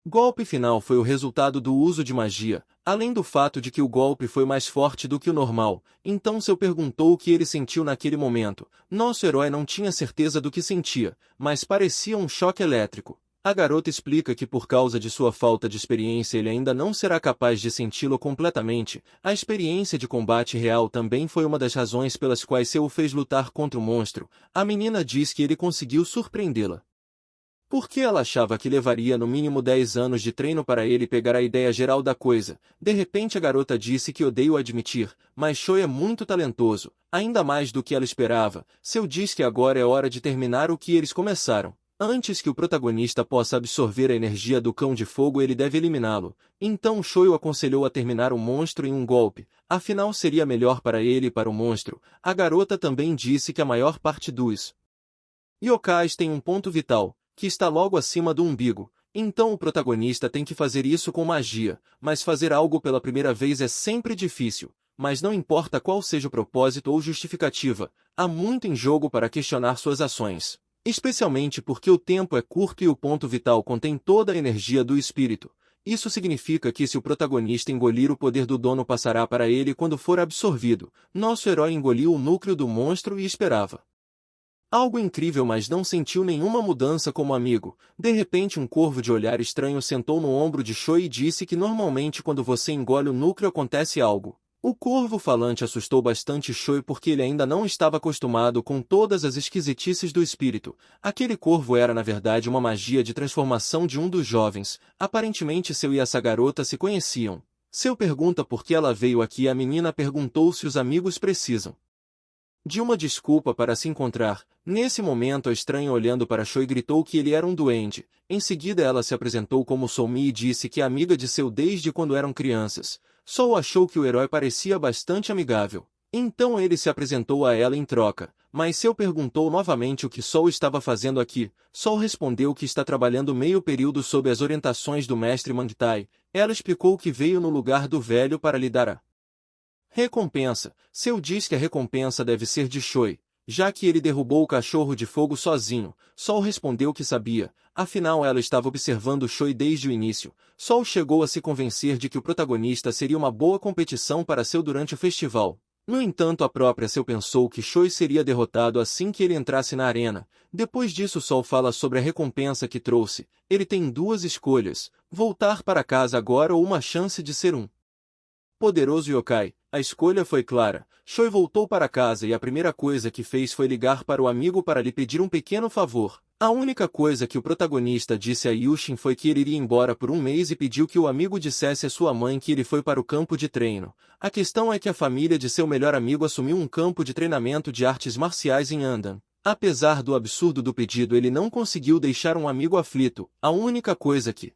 golpe final foi o resultado do uso de magia, além do fato de que o golpe foi mais forte do que o normal. Então Seu perguntou o que ele sentiu naquele momento. Nosso herói não tinha certeza do que sentia, mas parecia um choque elétrico. A garota explica que por causa de sua falta de experiência ele ainda não será capaz de senti-lo completamente. A experiência de combate real também foi uma das razões pelas quais Seu o fez lutar contra o monstro. A menina diz que ele conseguiu surpreendê-la, porque ela achava que levaria no mínimo 10 anos de treino para ele pegar a ideia geral da coisa. De repente a garota disse que odeio admitir, mas Choi é muito talentoso, ainda mais do que ela esperava. Seu diz que agora é hora de terminar o que eles começaram. Antes que o protagonista possa absorver a energia do Cão de Fogo, ele deve eliminá-lo. Então Choi o aconselhou a terminar o monstro em um golpe, afinal seria melhor para ele e para o monstro. A garota também disse que a maior parte dos yokais tem um ponto vital, que está logo acima do umbigo. Então o protagonista tem que fazer isso com magia, mas fazer algo pela primeira vez é sempre difícil. Mas não importa qual seja o propósito ou justificativa, há muito em jogo para questionar suas ações. Especialmente porque o tempo é curto e o ponto vital contém toda a energia do espírito. Isso significa que se o protagonista engolir o poder do dono passará para ele quando for absorvido. Nosso herói engoliu o núcleo do monstro e esperava algo incrível, mas não sentiu nenhuma mudança como amigo. De repente um corvo de olhar estranho sentou no ombro de Choi e disse que normalmente quando você engole o núcleo acontece algo. O corvo falante assustou bastante Choi porque ele ainda não estava acostumado com todas as esquisitices do espírito. Aquele corvo era na verdade uma magia de transformação de um dos jovens. Aparentemente Seu e essa garota se conheciam. Seu pergunta por que ela veio aqui e a menina perguntou se os amigos precisam de uma desculpa para se encontrar. Nesse momento a estranha olhando para Choi gritou que ele era um duende. Em seguida ela se apresentou como Soumi e disse que é amiga de Seu desde quando eram crianças. Sol achou que o herói parecia bastante amigável. Então ele se apresentou a ela em troca, mas Seu perguntou novamente o que Sol estava fazendo aqui. Sol respondeu que está trabalhando meio período sob as orientações do mestre Mangtai. Ela explicou que veio no lugar do velho para lhe dar a recompensa. Seu diz que a recompensa deve ser de Choi, já que ele derrubou o cachorro de fogo sozinho. Sol respondeu que sabia, afinal ela estava observando Choi desde o início. Sol chegou a se convencer de que o protagonista seria uma boa competição para Seu durante o festival. No entanto, a própria Seu pensou que Choi seria derrotado assim que ele entrasse na arena. Depois disso Sol fala sobre a recompensa que trouxe. Ele tem duas escolhas: voltar para casa agora ou uma chance de ser um poderoso yokai. A escolha foi clara. Choi voltou para casa e a primeira coisa que fez foi ligar para o amigo para lhe pedir um pequeno favor. A única coisa que o protagonista disse a Yushin foi que ele iria embora por um mês e pediu que o amigo dissesse à sua mãe que ele foi para o campo de treino. A questão é que a família de seu melhor amigo assumiu um campo de treinamento de artes marciais em Andan. Apesar do absurdo do pedido, ele não conseguiu deixar um amigo aflito. A única coisa que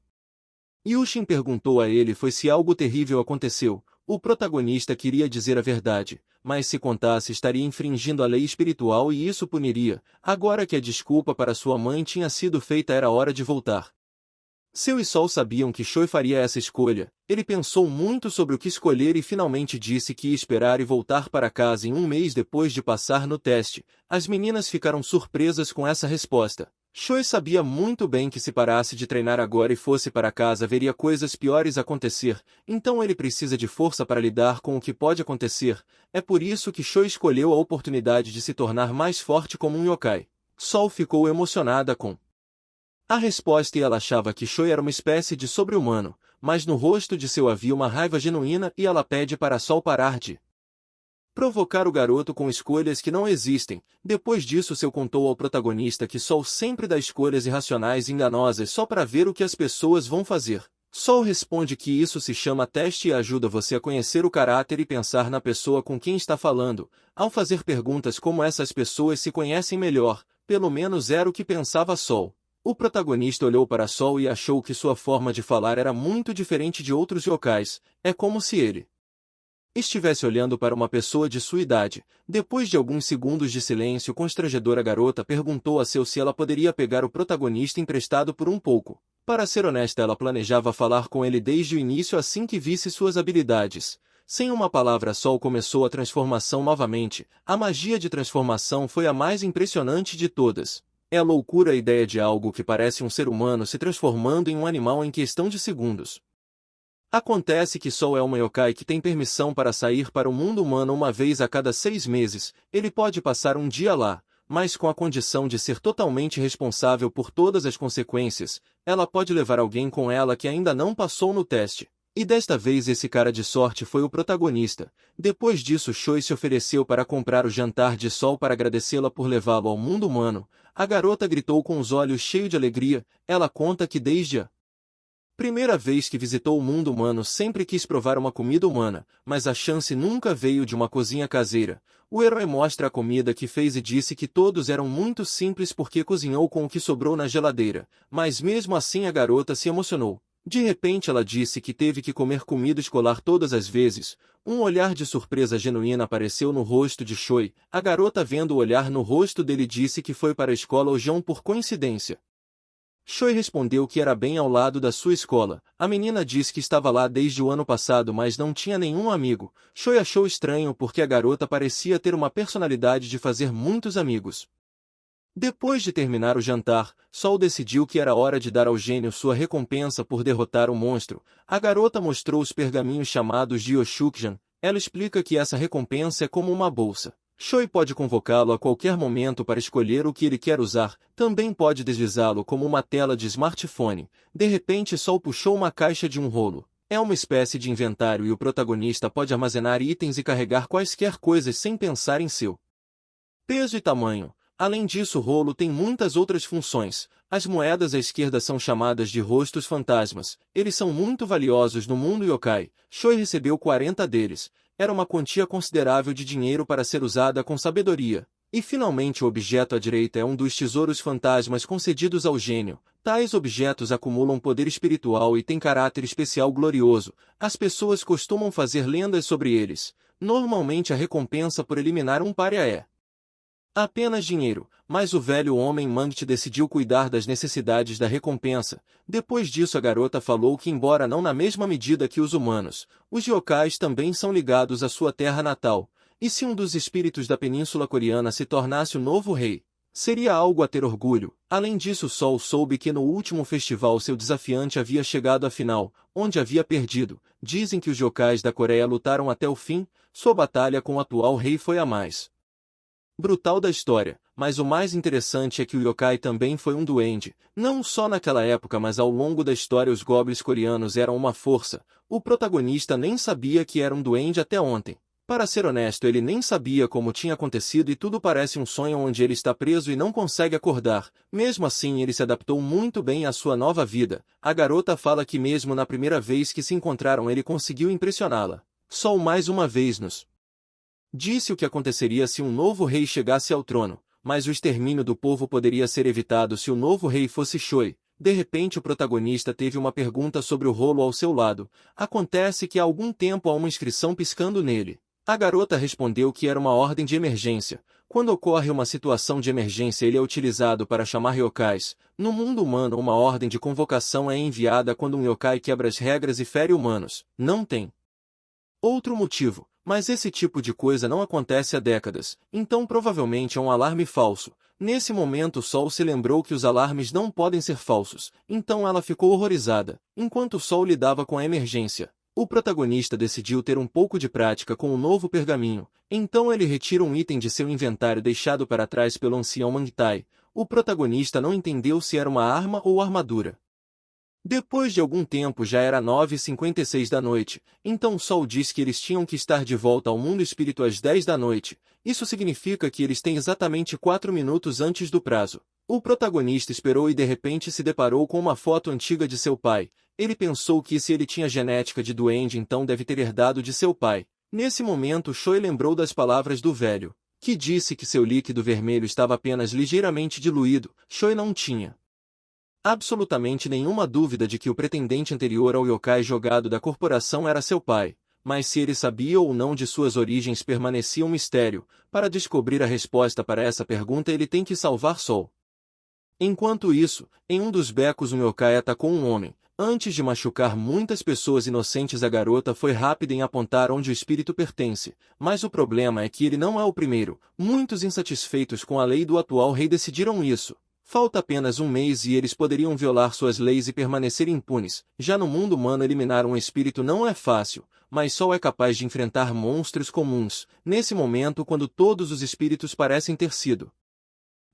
Yushin perguntou a ele foi se algo terrível aconteceu. O protagonista queria dizer a verdade, mas se contasse estaria infringindo a lei espiritual e isso puniria. Agora que a desculpa para sua mãe tinha sido feita, era hora de voltar. Seu e Sol sabiam que Choi faria essa escolha. Ele pensou muito sobre o que escolher e finalmente disse que ia esperar e voltar para casa em um mês depois de passar no teste. As meninas ficaram surpresas com essa resposta. Choi sabia muito bem que se parasse de treinar agora e fosse para casa veria coisas piores acontecer, então ele precisa de força para lidar com o que pode acontecer. É por isso que Choi escolheu a oportunidade de se tornar mais forte como um yokai. Sol ficou emocionada com a resposta e ela achava que Choi era uma espécie de sobre-humano, mas no rosto de Sol havia uma raiva genuína e ela pede para Sol parar de provocar o garoto com escolhas que não existem. Depois disso, Sol contou ao protagonista que Sol sempre dá escolhas irracionais e enganosas só para ver o que as pessoas vão fazer. Sol responde que isso se chama teste e ajuda você a conhecer o caráter e pensar na pessoa com quem está falando. Ao fazer perguntas como essas pessoas se conhecem melhor, pelo menos era o que pensava Sol. O protagonista olhou para Sol e achou que sua forma de falar era muito diferente de outros yokais. É como se ele estivesse olhando para uma pessoa de sua idade. Depois de alguns segundos de silêncio constrangedor, a garota perguntou a Seu se ela poderia pegar o protagonista emprestado por um pouco. Para ser honesta, ela planejava falar com ele desde o início assim que visse suas habilidades. Sem uma palavra, Sol começou a transformação novamente. A magia de transformação foi a mais impressionante de todas. É loucura a ideia de algo que parece um ser humano se transformando em um animal em questão de segundos. Acontece que Sol é uma yokai que tem permissão para sair para o mundo humano uma vez a cada 6 meses. Ele pode passar um dia lá, mas com a condição de ser totalmente responsável por todas as consequências. Ela pode levar alguém com ela que ainda não passou no teste. E desta vez esse cara de sorte foi o protagonista. Depois disso, Choi se ofereceu para comprar o jantar de Sol para agradecê-la por levá-lo ao mundo humano. A garota gritou com os olhos cheios de alegria. Ela conta que desde a primeira vez que visitou o mundo humano sempre quis provar uma comida humana, mas a chance nunca veio de uma cozinha caseira. O herói mostra a comida que fez e disse que todos eram muito simples porque cozinhou com o que sobrou na geladeira, mas mesmo assim a garota se emocionou. De repente ela disse que teve que comer comida escolar todas as vezes. Um olhar de surpresa genuína apareceu no rosto de Choi. A garota, vendo o olhar no rosto dele, disse que foi para a escola Ojão por coincidência. Choi respondeu que era bem ao lado da sua escola. A menina disse que estava lá desde o ano passado, mas não tinha nenhum amigo. Choi achou estranho porque a garota parecia ter uma personalidade de fazer muitos amigos. Depois de terminar o jantar, Sol decidiu que era hora de dar ao gênio sua recompensa por derrotar o monstro. A garota mostrou os pergaminhos chamados de Yoshukjan. Ela explica que essa recompensa é como uma bolsa. Choi pode convocá-lo a qualquer momento para escolher o que ele quer usar. Também pode deslizá-lo como uma tela de smartphone. De repente, Sol puxou uma caixa de um rolo. É uma espécie de inventário e o protagonista pode armazenar itens e carregar quaisquer coisas sem pensar em seu peso e tamanho. Além disso, o rolo tem muitas outras funções. As moedas à esquerda são chamadas de rostos fantasmas. Eles são muito valiosos no mundo yokai. Choi recebeu 40 deles. Era uma quantia considerável de dinheiro para ser usada com sabedoria. E finalmente o objeto à direita é um dos tesouros fantasmas concedidos ao gênio. Tais objetos acumulam poder espiritual e têm caráter especial glorioso. As pessoas costumam fazer lendas sobre eles. Normalmente a recompensa por eliminar um pária é apenas dinheiro, mas o velho homem Mangt decidiu cuidar das necessidades da recompensa. Depois disso, a garota falou que, embora não na mesma medida que os humanos, os yokais também são ligados à sua terra natal. E se um dos espíritos da Península Coreana se tornasse o novo rei, seria algo a ter orgulho. Além disso, Sol soube que no último festival seu desafiante havia chegado à final, onde havia perdido. Dizem que os yokais da Coreia lutaram até o fim. Sua batalha com o atual rei foi a mais brutal da história, mas o mais interessante é que o yokai também foi um duende. Não só naquela época, mas ao longo da história os goblins coreanos eram uma força. O protagonista nem sabia que era um duende até ontem. Para ser honesto, ele nem sabia como tinha acontecido e tudo parece um sonho onde ele está preso e não consegue acordar. Mesmo assim, ele se adaptou muito bem à sua nova vida. A garota fala que mesmo na primeira vez que se encontraram ele conseguiu impressioná-la. Sol mais uma vez nos disse o que aconteceria se um novo rei chegasse ao trono, mas o extermínio do povo poderia ser evitado se o novo rei fosse Choi. De repente o protagonista teve uma pergunta sobre o rolo ao seu lado. Acontece que há algum tempo há uma inscrição piscando nele. A garota respondeu que era uma ordem de emergência. Quando ocorre uma situação de emergência, ele é utilizado para chamar yokais. No mundo humano, uma ordem de convocação é enviada quando um yokai quebra as regras e fere humanos. Não tem outro motivo. Mas esse tipo de coisa não acontece há décadas, então provavelmente é um alarme falso. Nesse momento Sol se lembrou que os alarmes não podem ser falsos, então ela ficou horrorizada. Enquanto Sol lidava com a emergência, o protagonista decidiu ter um pouco de prática com o novo pergaminho. Então ele retira um item de seu inventário deixado para trás pelo ancião Mangtai. O protagonista não entendeu se era uma arma ou armadura. Depois de algum tempo já era 9h56 da noite, então Sol diz que eles tinham que estar de volta ao mundo espírito às 10 da noite. Isso significa que eles têm exatamente 4 minutos antes do prazo. O protagonista esperou e de repente se deparou com uma foto antiga de seu pai. Ele pensou que se ele tinha genética de duende então deve ter herdado de seu pai. Nesse momento Choi lembrou das palavras do velho, que disse que seu líquido vermelho estava apenas ligeiramente diluído. Choi não tinha absolutamente nenhuma dúvida de que o pretendente anterior ao yokai jogado da corporação era seu pai, mas se ele sabia ou não de suas origens permanecia um mistério. Para descobrir a resposta para essa pergunta ele tem que salvar Sol. Enquanto isso, em um dos becos um yokai atacou um homem. Antes de machucar muitas pessoas inocentes a garota foi rápida em apontar onde o espírito pertence, mas o problema é que ele não é o primeiro. Muitos insatisfeitos com a lei do atual rei decidiram isso. Falta apenas um mês e eles poderiam violar suas leis e permanecer impunes. Já no mundo humano eliminar um espírito não é fácil, mas Sol é capaz de enfrentar monstros comuns. Nesse momento quando todos os espíritos parecem ter sido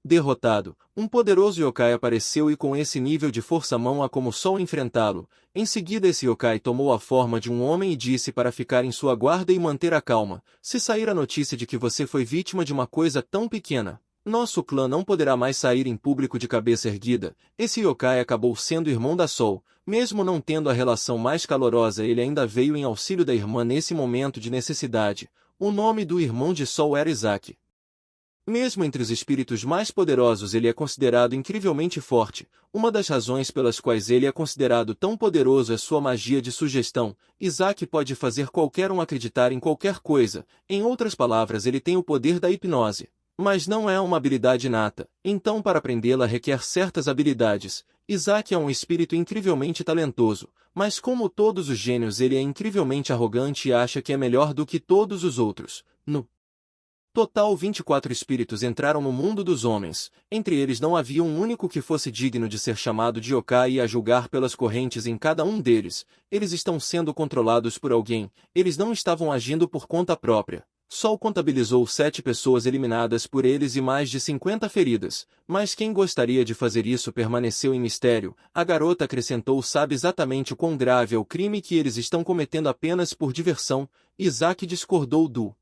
derrotado, um poderoso yokai apareceu e com esse nível de força mão a como Sol enfrentá-lo. Em seguida esse yokai tomou a forma de um homem e disse para ficar em sua guarda e manter a calma. Se sair a notícia de que você foi vítima de uma coisa tão pequena, nosso clã não poderá mais sair em público de cabeça erguida. Esse yokai acabou sendo irmão da Sol. Mesmo não tendo a relação mais calorosa, ele ainda veio em auxílio da irmã nesse momento de necessidade. O nome do irmão de Sol era Isaac. Mesmo entre os espíritos mais poderosos ele é considerado incrivelmente forte. Uma das razões pelas quais ele é considerado tão poderoso é sua magia de sugestão. Isaac pode fazer qualquer um acreditar em qualquer coisa. Em outras palavras, ele tem o poder da hipnose. Mas não é uma habilidade inata, então para aprendê-la requer certas habilidades. Isaac é um espírito incrivelmente talentoso, mas como todos os gênios ele é incrivelmente arrogante e acha que é melhor do que todos os outros. No total 24 espíritos entraram no mundo dos homens, entre eles não havia um único que fosse digno de ser chamado de yokai e a julgar pelas correntes em cada um deles. Eles estão sendo controlados por alguém, eles não estavam agindo por conta própria. Sol contabilizou 7 pessoas eliminadas por eles e mais de 50 feridas, mas quem gostaria de fazer isso permaneceu em mistério. A garota acrescentou: sabe exatamente o quão grave é o crime que eles estão cometendo apenas por diversão. Isaac discordou do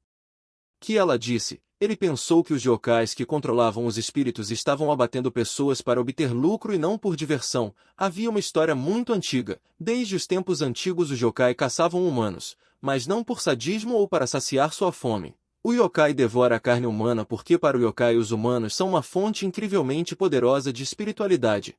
que ela disse. Ele pensou que os yokais que controlavam os espíritos estavam abatendo pessoas para obter lucro e não por diversão. Havia uma história muito antiga. Desde os tempos antigos os yokai caçavam humanos, mas não por sadismo ou para saciar sua fome. O yokai devora a carne humana porque para o yokai os humanos são uma fonte incrivelmente poderosa de espiritualidade.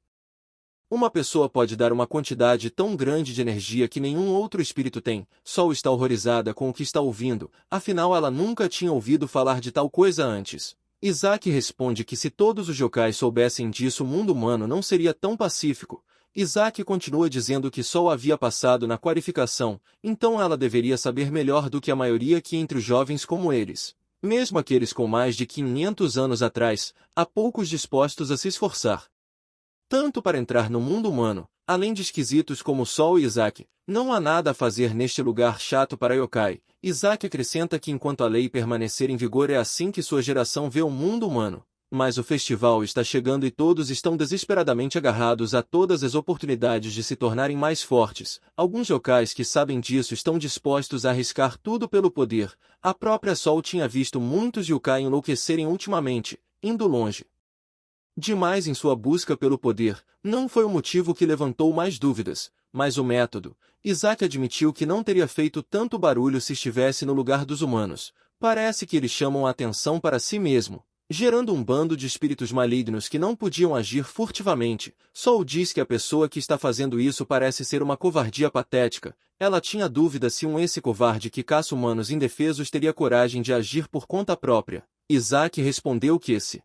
Uma pessoa pode dar uma quantidade tão grande de energia que nenhum outro espírito tem. Sol está horrorizada com o que está ouvindo, afinal ela nunca tinha ouvido falar de tal coisa antes. Isaac responde que se todos os yokais soubessem disso o mundo humano não seria tão pacífico. Isaac continua dizendo que Sol havia passado na qualificação, então ela deveria saber melhor do que a maioria que entre os jovens como eles. Mesmo aqueles com mais de 500 anos atrás, há poucos dispostos a se esforçar tanto para entrar no mundo humano, além de esquisitos como Sol e Isaac, não há nada a fazer neste lugar chato para yokai. Isaac acrescenta que enquanto a lei permanecer em vigor é assim que sua geração vê o mundo humano. Mas o festival está chegando e todos estão desesperadamente agarrados a todas as oportunidades de se tornarem mais fortes. Alguns yokais que sabem disso estão dispostos a arriscar tudo pelo poder. A própria Sol tinha visto muitos yokai enlouquecerem ultimamente, indo longe demais em sua busca pelo poder. Não foi o motivo que levantou mais dúvidas, mas o método. Isaac admitiu que não teria feito tanto barulho se estivesse no lugar dos humanos. Parece que eles chamam a atenção para si mesmo, gerando um bando de espíritos malignos que não podiam agir furtivamente. Sol diz que a pessoa que está fazendo isso parece ser uma covardia patética. Ela tinha dúvida se esse covarde que caça humanos indefesos teria coragem de agir por conta própria. Isaac respondeu que se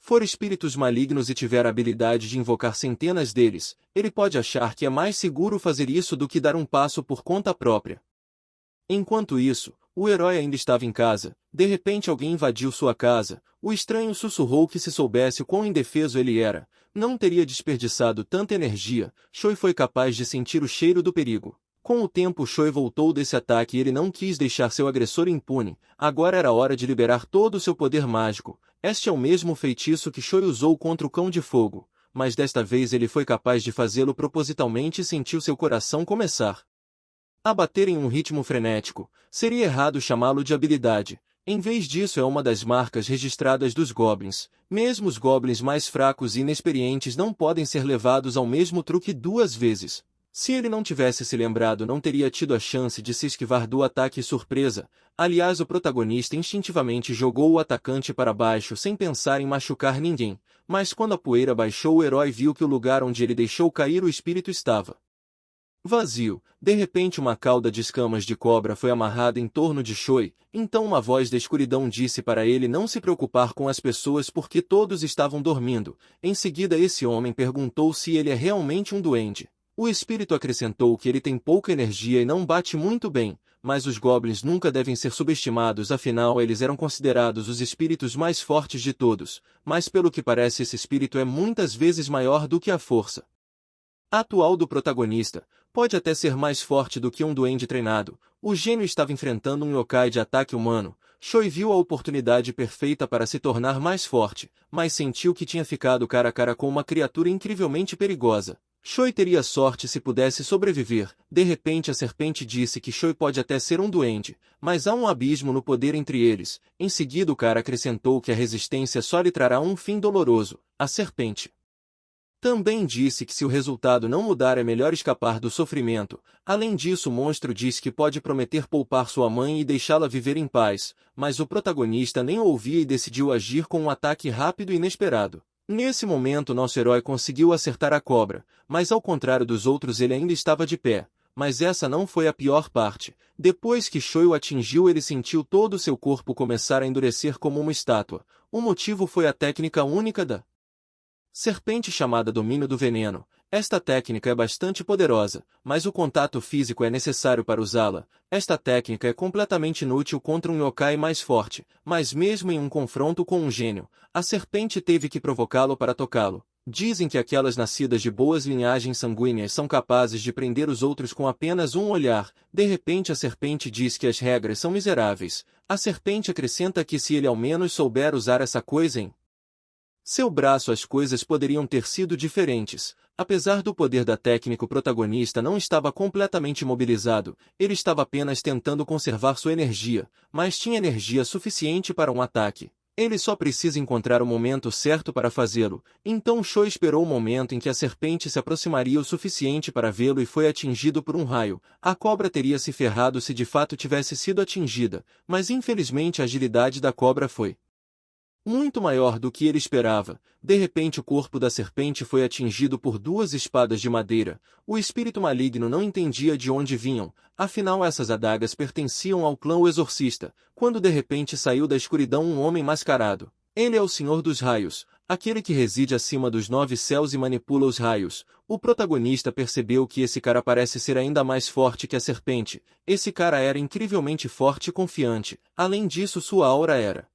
for espíritos malignos e tiver a habilidade de invocar centenas deles, ele pode achar que é mais seguro fazer isso do que dar um passo por conta própria. Enquanto isso, o herói ainda estava em casa. De repente alguém invadiu sua casa. O estranho sussurrou que se soubesse o quão indefeso ele era, não teria desperdiçado tanta energia. Choi foi capaz de sentir o cheiro do perigo. Com o tempo Choi voltou desse ataque e ele não quis deixar seu agressor impune. Agora era hora de liberar todo o seu poder mágico. Este é o mesmo feitiço que Choi usou contra o Cão de Fogo. mas desta vez ele foi capaz de fazê-lo propositalmente e sentiu seu coração começar a bater em um ritmo frenético. Seria errado chamá-lo de habilidade. Em vez disso, é uma das marcas registradas dos goblins. Mesmo os goblins mais fracos e inexperientes não podem ser levados ao mesmo truque duas vezes. Se ele não tivesse se lembrado, não teria tido a chance de se esquivar do ataque surpresa. Aliás, o protagonista instintivamente jogou o atacante para baixo sem pensar em machucar ninguém. Mas quando a poeira baixou, o herói viu que o lugar onde ele deixou cair o espírito estava vazio. De repente, uma cauda de escamas de cobra foi amarrada em torno de Choi. Então uma voz da escuridão disse para ele não se preocupar com as pessoas porque todos estavam dormindo. Em seguida, esse homem perguntou se ele é realmente um duende. O espírito acrescentou que ele tem pouca energia e não bate muito bem, mas os goblins nunca devem ser subestimados, afinal eles eram considerados os espíritos mais fortes de todos, mas pelo que parece esse espírito é muitas vezes maior do que a força atual do protagonista. Pode até ser mais forte do que um duende treinado. O gênio estava enfrentando um yokai de ataque humano. Choi viu a oportunidade perfeita para se tornar mais forte, mas sentiu que tinha ficado cara a cara com uma criatura incrivelmente perigosa. Choi teria sorte se pudesse sobreviver. De repente a serpente disse que Choi pode até ser um duende, mas há um abismo no poder entre eles. Em seguida o cara acrescentou que a resistência só lhe trará um fim doloroso. A serpente também disse que se o resultado não mudar é melhor escapar do sofrimento. Além disso, o monstro disse que pode prometer poupar sua mãe e deixá-la viver em paz, mas o protagonista nem ouvia e decidiu agir com um ataque rápido e inesperado. Nesse momento nosso herói conseguiu acertar a cobra, mas ao contrário dos outros ele ainda estava de pé. Mas essa não foi a pior parte. Depois que Choi o atingiu, ele sentiu todo o seu corpo começar a endurecer como uma estátua. O motivo foi a técnica única da serpente chamada domínio do veneno. Esta técnica é bastante poderosa, mas o contato físico é necessário para usá-la. Esta técnica é completamente inútil contra um yokai mais forte, mas mesmo em um confronto com um gênio, a serpente teve que provocá-lo para tocá-lo. Dizem que aquelas nascidas de boas linhagens sanguíneas são capazes de prender os outros com apenas um olhar. De repente a serpente diz que as regras são miseráveis. A serpente acrescenta que se ele ao menos souber usar essa coisa em seu braço, as coisas poderiam ter sido diferentes. Apesar do poder da técnica, o protagonista não estava completamente imobilizado, ele estava apenas tentando conservar sua energia, mas tinha energia suficiente para um ataque. Ele só precisa encontrar o momento certo para fazê-lo. Então Choi esperou o momento em que a serpente se aproximaria o suficiente para vê-lo e foi atingido por um raio. A cobra teria se ferrado se de fato tivesse sido atingida, mas infelizmente a agilidade da cobra foi muito maior do que ele esperava. De repente o corpo da serpente foi atingido por duas espadas de madeira. O espírito maligno não entendia de onde vinham, afinal essas adagas pertenciam ao clã O Exorcista, quando de repente saiu da escuridão um homem mascarado. Ele é o Senhor dos Raios, aquele que reside acima dos 9 céus e manipula os raios. O protagonista percebeu que esse cara parece ser ainda mais forte que a serpente. Esse cara era incrivelmente forte e confiante. Além disso, sua aura era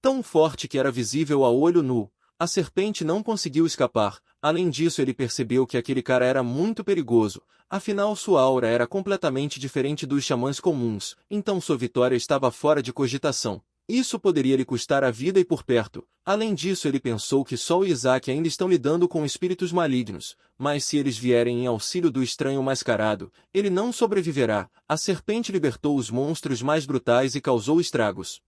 tão forte que era visível a olho nu. A serpente não conseguiu escapar. Além disso, ele percebeu que aquele cara era muito perigoso. Afinal, sua aura era completamente diferente dos xamãs comuns, então sua vitória estava fora de cogitação. Isso poderia lhe custar a vida e por perto. Além disso, ele pensou que Sol e Isaac ainda estão lidando com espíritos malignos, mas se eles vierem em auxílio do estranho mascarado, ele não sobreviverá. A serpente libertou os monstros mais brutais e causou estragos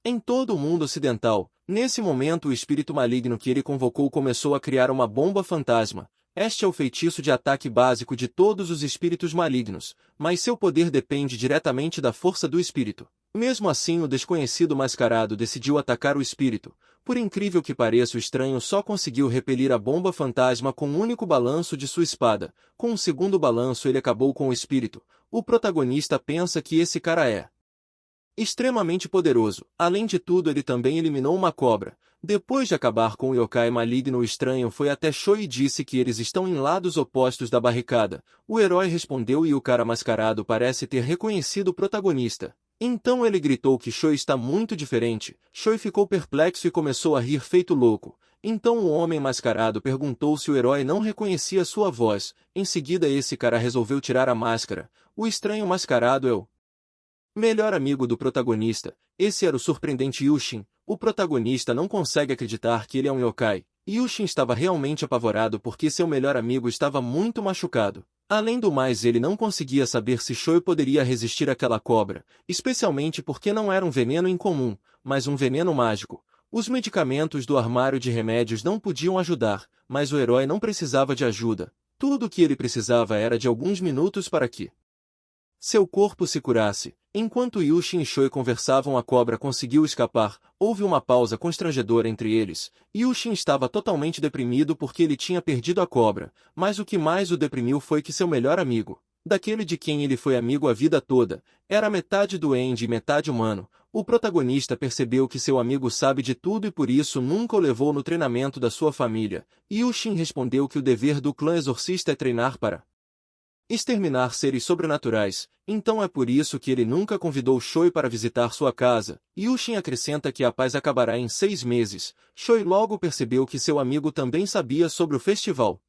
em todo o mundo ocidental. Nesse momento o espírito maligno que ele convocou começou a criar uma bomba fantasma. Este é o feitiço de ataque básico de todos os espíritos malignos, mas seu poder depende diretamente da força do espírito. Mesmo assim, o desconhecido mascarado decidiu atacar o espírito. Por incrível que pareça, o estranho só conseguiu repelir a bomba fantasma com um único balanço de sua espada. Com um segundo balanço ele acabou com o espírito. O protagonista pensa que esse cara é extremamente poderoso. Além de tudo, ele também eliminou uma cobra. Depois de acabar com o yokai maligno, o estranho foi até Choi e disse que eles estão em lados opostos da barricada. O herói respondeu e o cara mascarado parece ter reconhecido o protagonista. Então ele gritou que Choi está muito diferente. Choi ficou perplexo e começou a rir feito louco. Então o homem mascarado perguntou se o herói não reconhecia sua voz. Em seguida esse cara resolveu tirar a máscara. O estranho mascarado é o melhor amigo do protagonista. Esse era o surpreendente Yushin. O protagonista não consegue acreditar que ele é um yokai. Yushin estava realmente apavorado porque seu melhor amigo estava muito machucado. Além do mais, ele não conseguia saber se Choi poderia resistir àquela cobra, especialmente porque não era um veneno incomum, mas um veneno mágico. Os medicamentos do armário de remédios não podiam ajudar, mas o herói não precisava de ajuda. Tudo o que ele precisava era de alguns minutos para que seu corpo se curasse. Enquanto Yushin e Choi conversavam, a cobra conseguiu escapar. Houve uma pausa constrangedora entre eles. Yushin estava totalmente deprimido porque ele tinha perdido a cobra, mas o que mais o deprimiu foi que seu melhor amigo, daquele de quem ele foi amigo a vida toda, era metade duende e metade humano. O protagonista percebeu que seu amigo sabe de tudo e por isso nunca o levou no treinamento da sua família. Yushin respondeu que o dever do clã exorcista é treinar para exterminar seres sobrenaturais, então é por isso que ele nunca convidou Choi para visitar sua casa. Yushin acrescenta que a paz acabará em 6 meses. Choi logo percebeu que seu amigo também sabia sobre o festival.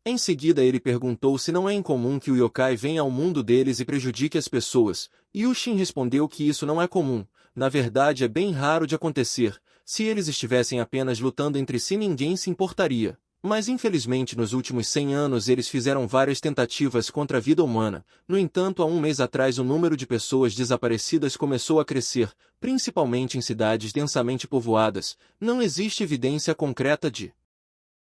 Em seguida ele perguntou se não é incomum que o yokai venha ao mundo deles e prejudique as pessoas. Yushin respondeu que isso não é comum, na verdade é bem raro de acontecer. Se eles estivessem apenas lutando entre si ninguém se importaria. Mas infelizmente nos últimos 100 anos eles fizeram várias tentativas contra a vida humana. No entanto, há um mês atrás o número de pessoas desaparecidas começou a crescer, principalmente em cidades densamente povoadas. Não existe evidência concreta de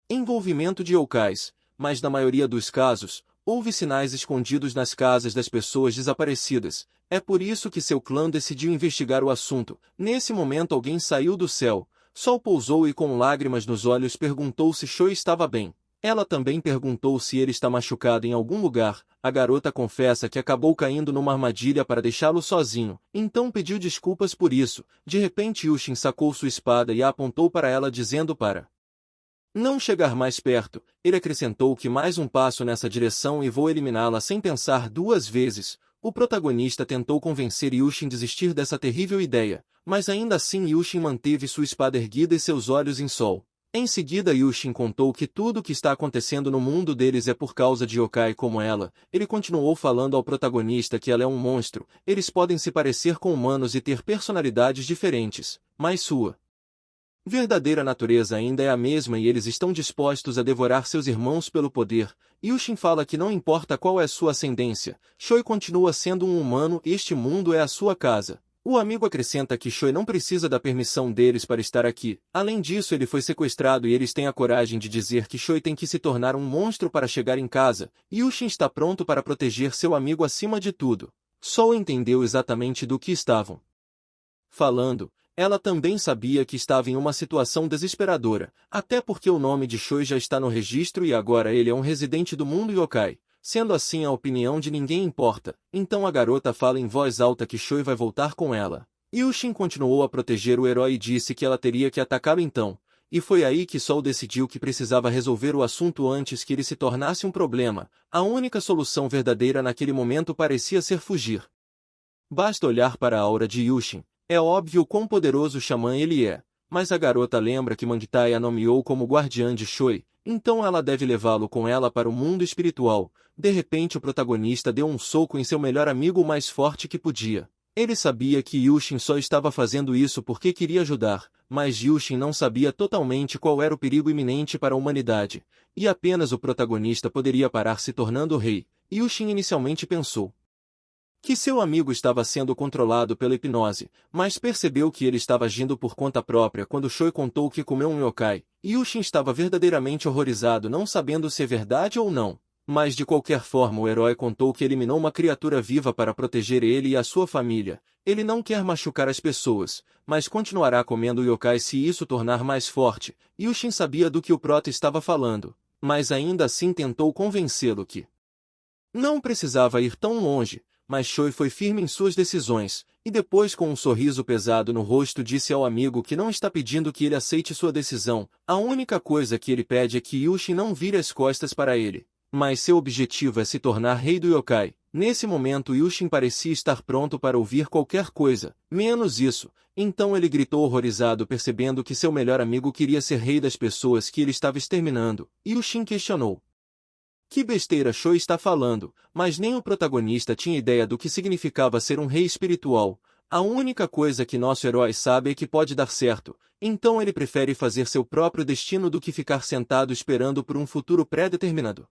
envolvimento de yokais, mas na maioria dos casos, houve sinais escondidos nas casas das pessoas desaparecidas. É por isso que seu clã decidiu investigar o assunto. Nesse momento alguém saiu do céu. Sol pousou e com lágrimas nos olhos perguntou se Choi estava bem. Ela também perguntou se ele está machucado em algum lugar. A garota confessa que acabou caindo numa armadilha para deixá-lo sozinho, então pediu desculpas por isso. De repente Yushin sacou sua espada e a apontou para ela dizendo para não chegar mais perto. Ele acrescentou que mais um passo nessa direção e vou eliminá-la sem pensar 2 vezes. O protagonista tentou convencer Yushin a desistir dessa terrível ideia, mas ainda assim Yushin manteve sua espada erguida e seus olhos em Sol. Em seguida Yushin contou que tudo o que está acontecendo no mundo deles é por causa de yokai como ela. Ele continuou falando ao protagonista que ela é um monstro. Eles podem se parecer com humanos e ter personalidades diferentes, mas sua verdadeira natureza ainda é a mesma e eles estão dispostos a devorar seus irmãos pelo poder. Yushin fala que não importa qual é sua ascendência, Choi continua sendo um humano e este mundo é a sua casa. O amigo acrescenta que Choi não precisa da permissão deles para estar aqui. Além disso, ele foi sequestrado e eles têm a coragem de dizer que Choi tem que se tornar um monstro para chegar em casa. Yushin está pronto para proteger seu amigo acima de tudo. Sol entendeu exatamente do que estavam falando. Ela também sabia que estava em uma situação desesperadora, até porque o nome de Choi já está no registro e agora ele é um residente do mundo yokai. Sendo assim, a opinião de ninguém importa. Então a garota fala em voz alta que Choi vai voltar com ela. Yushin continuou a proteger o herói e disse que ela teria que atacá-lo então. E foi aí que Sol decidiu que precisava resolver o assunto antes que ele se tornasse um problema. A única solução verdadeira naquele momento parecia ser fugir. Basta olhar para a aura de Yushin. É óbvio quão poderoso xamã ele é, mas a garota lembra que Mangtai a nomeou como guardiã de Choi, então ela deve levá-lo com ela para o mundo espiritual. De repente o protagonista deu um soco em seu melhor amigo o mais forte que podia. Ele sabia que Yushin só estava fazendo isso porque queria ajudar, mas Yushin não sabia totalmente qual era o perigo iminente para a humanidade, e apenas o protagonista poderia parar se tornando rei. Yushin inicialmente pensou que seu amigo estava sendo controlado pela hipnose, mas percebeu que ele estava agindo por conta própria quando Choi contou que comeu um yokai. Yushin estava verdadeiramente horrorizado, não sabendo se é verdade ou não. Mas de qualquer forma o herói contou que eliminou uma criatura viva para proteger ele e a sua família. Ele não quer machucar as pessoas, mas continuará comendo yokai se isso tornar mais forte. Yushin sabia do que o prota estava falando, mas ainda assim tentou convencê-lo que não precisava ir tão longe. Mas Choi foi firme em suas decisões, e depois com um sorriso pesado no rosto disse ao amigo que não está pedindo que ele aceite sua decisão. A única coisa que ele pede é que Yushin não vire as costas para ele. Mas seu objetivo é se tornar rei do yokai. Nesse momento Yushin parecia estar pronto para ouvir qualquer coisa, menos isso. Então ele gritou horrorizado percebendo que seu melhor amigo queria ser rei das pessoas que ele estava exterminando. Yushin questionou: que besteira Choi está falando, mas nem o protagonista tinha ideia do que significava ser um rei espiritual. A única coisa que nosso herói sabe é que pode dar certo. então ele prefere fazer seu próprio destino do que ficar sentado esperando por um futuro pré-determinado.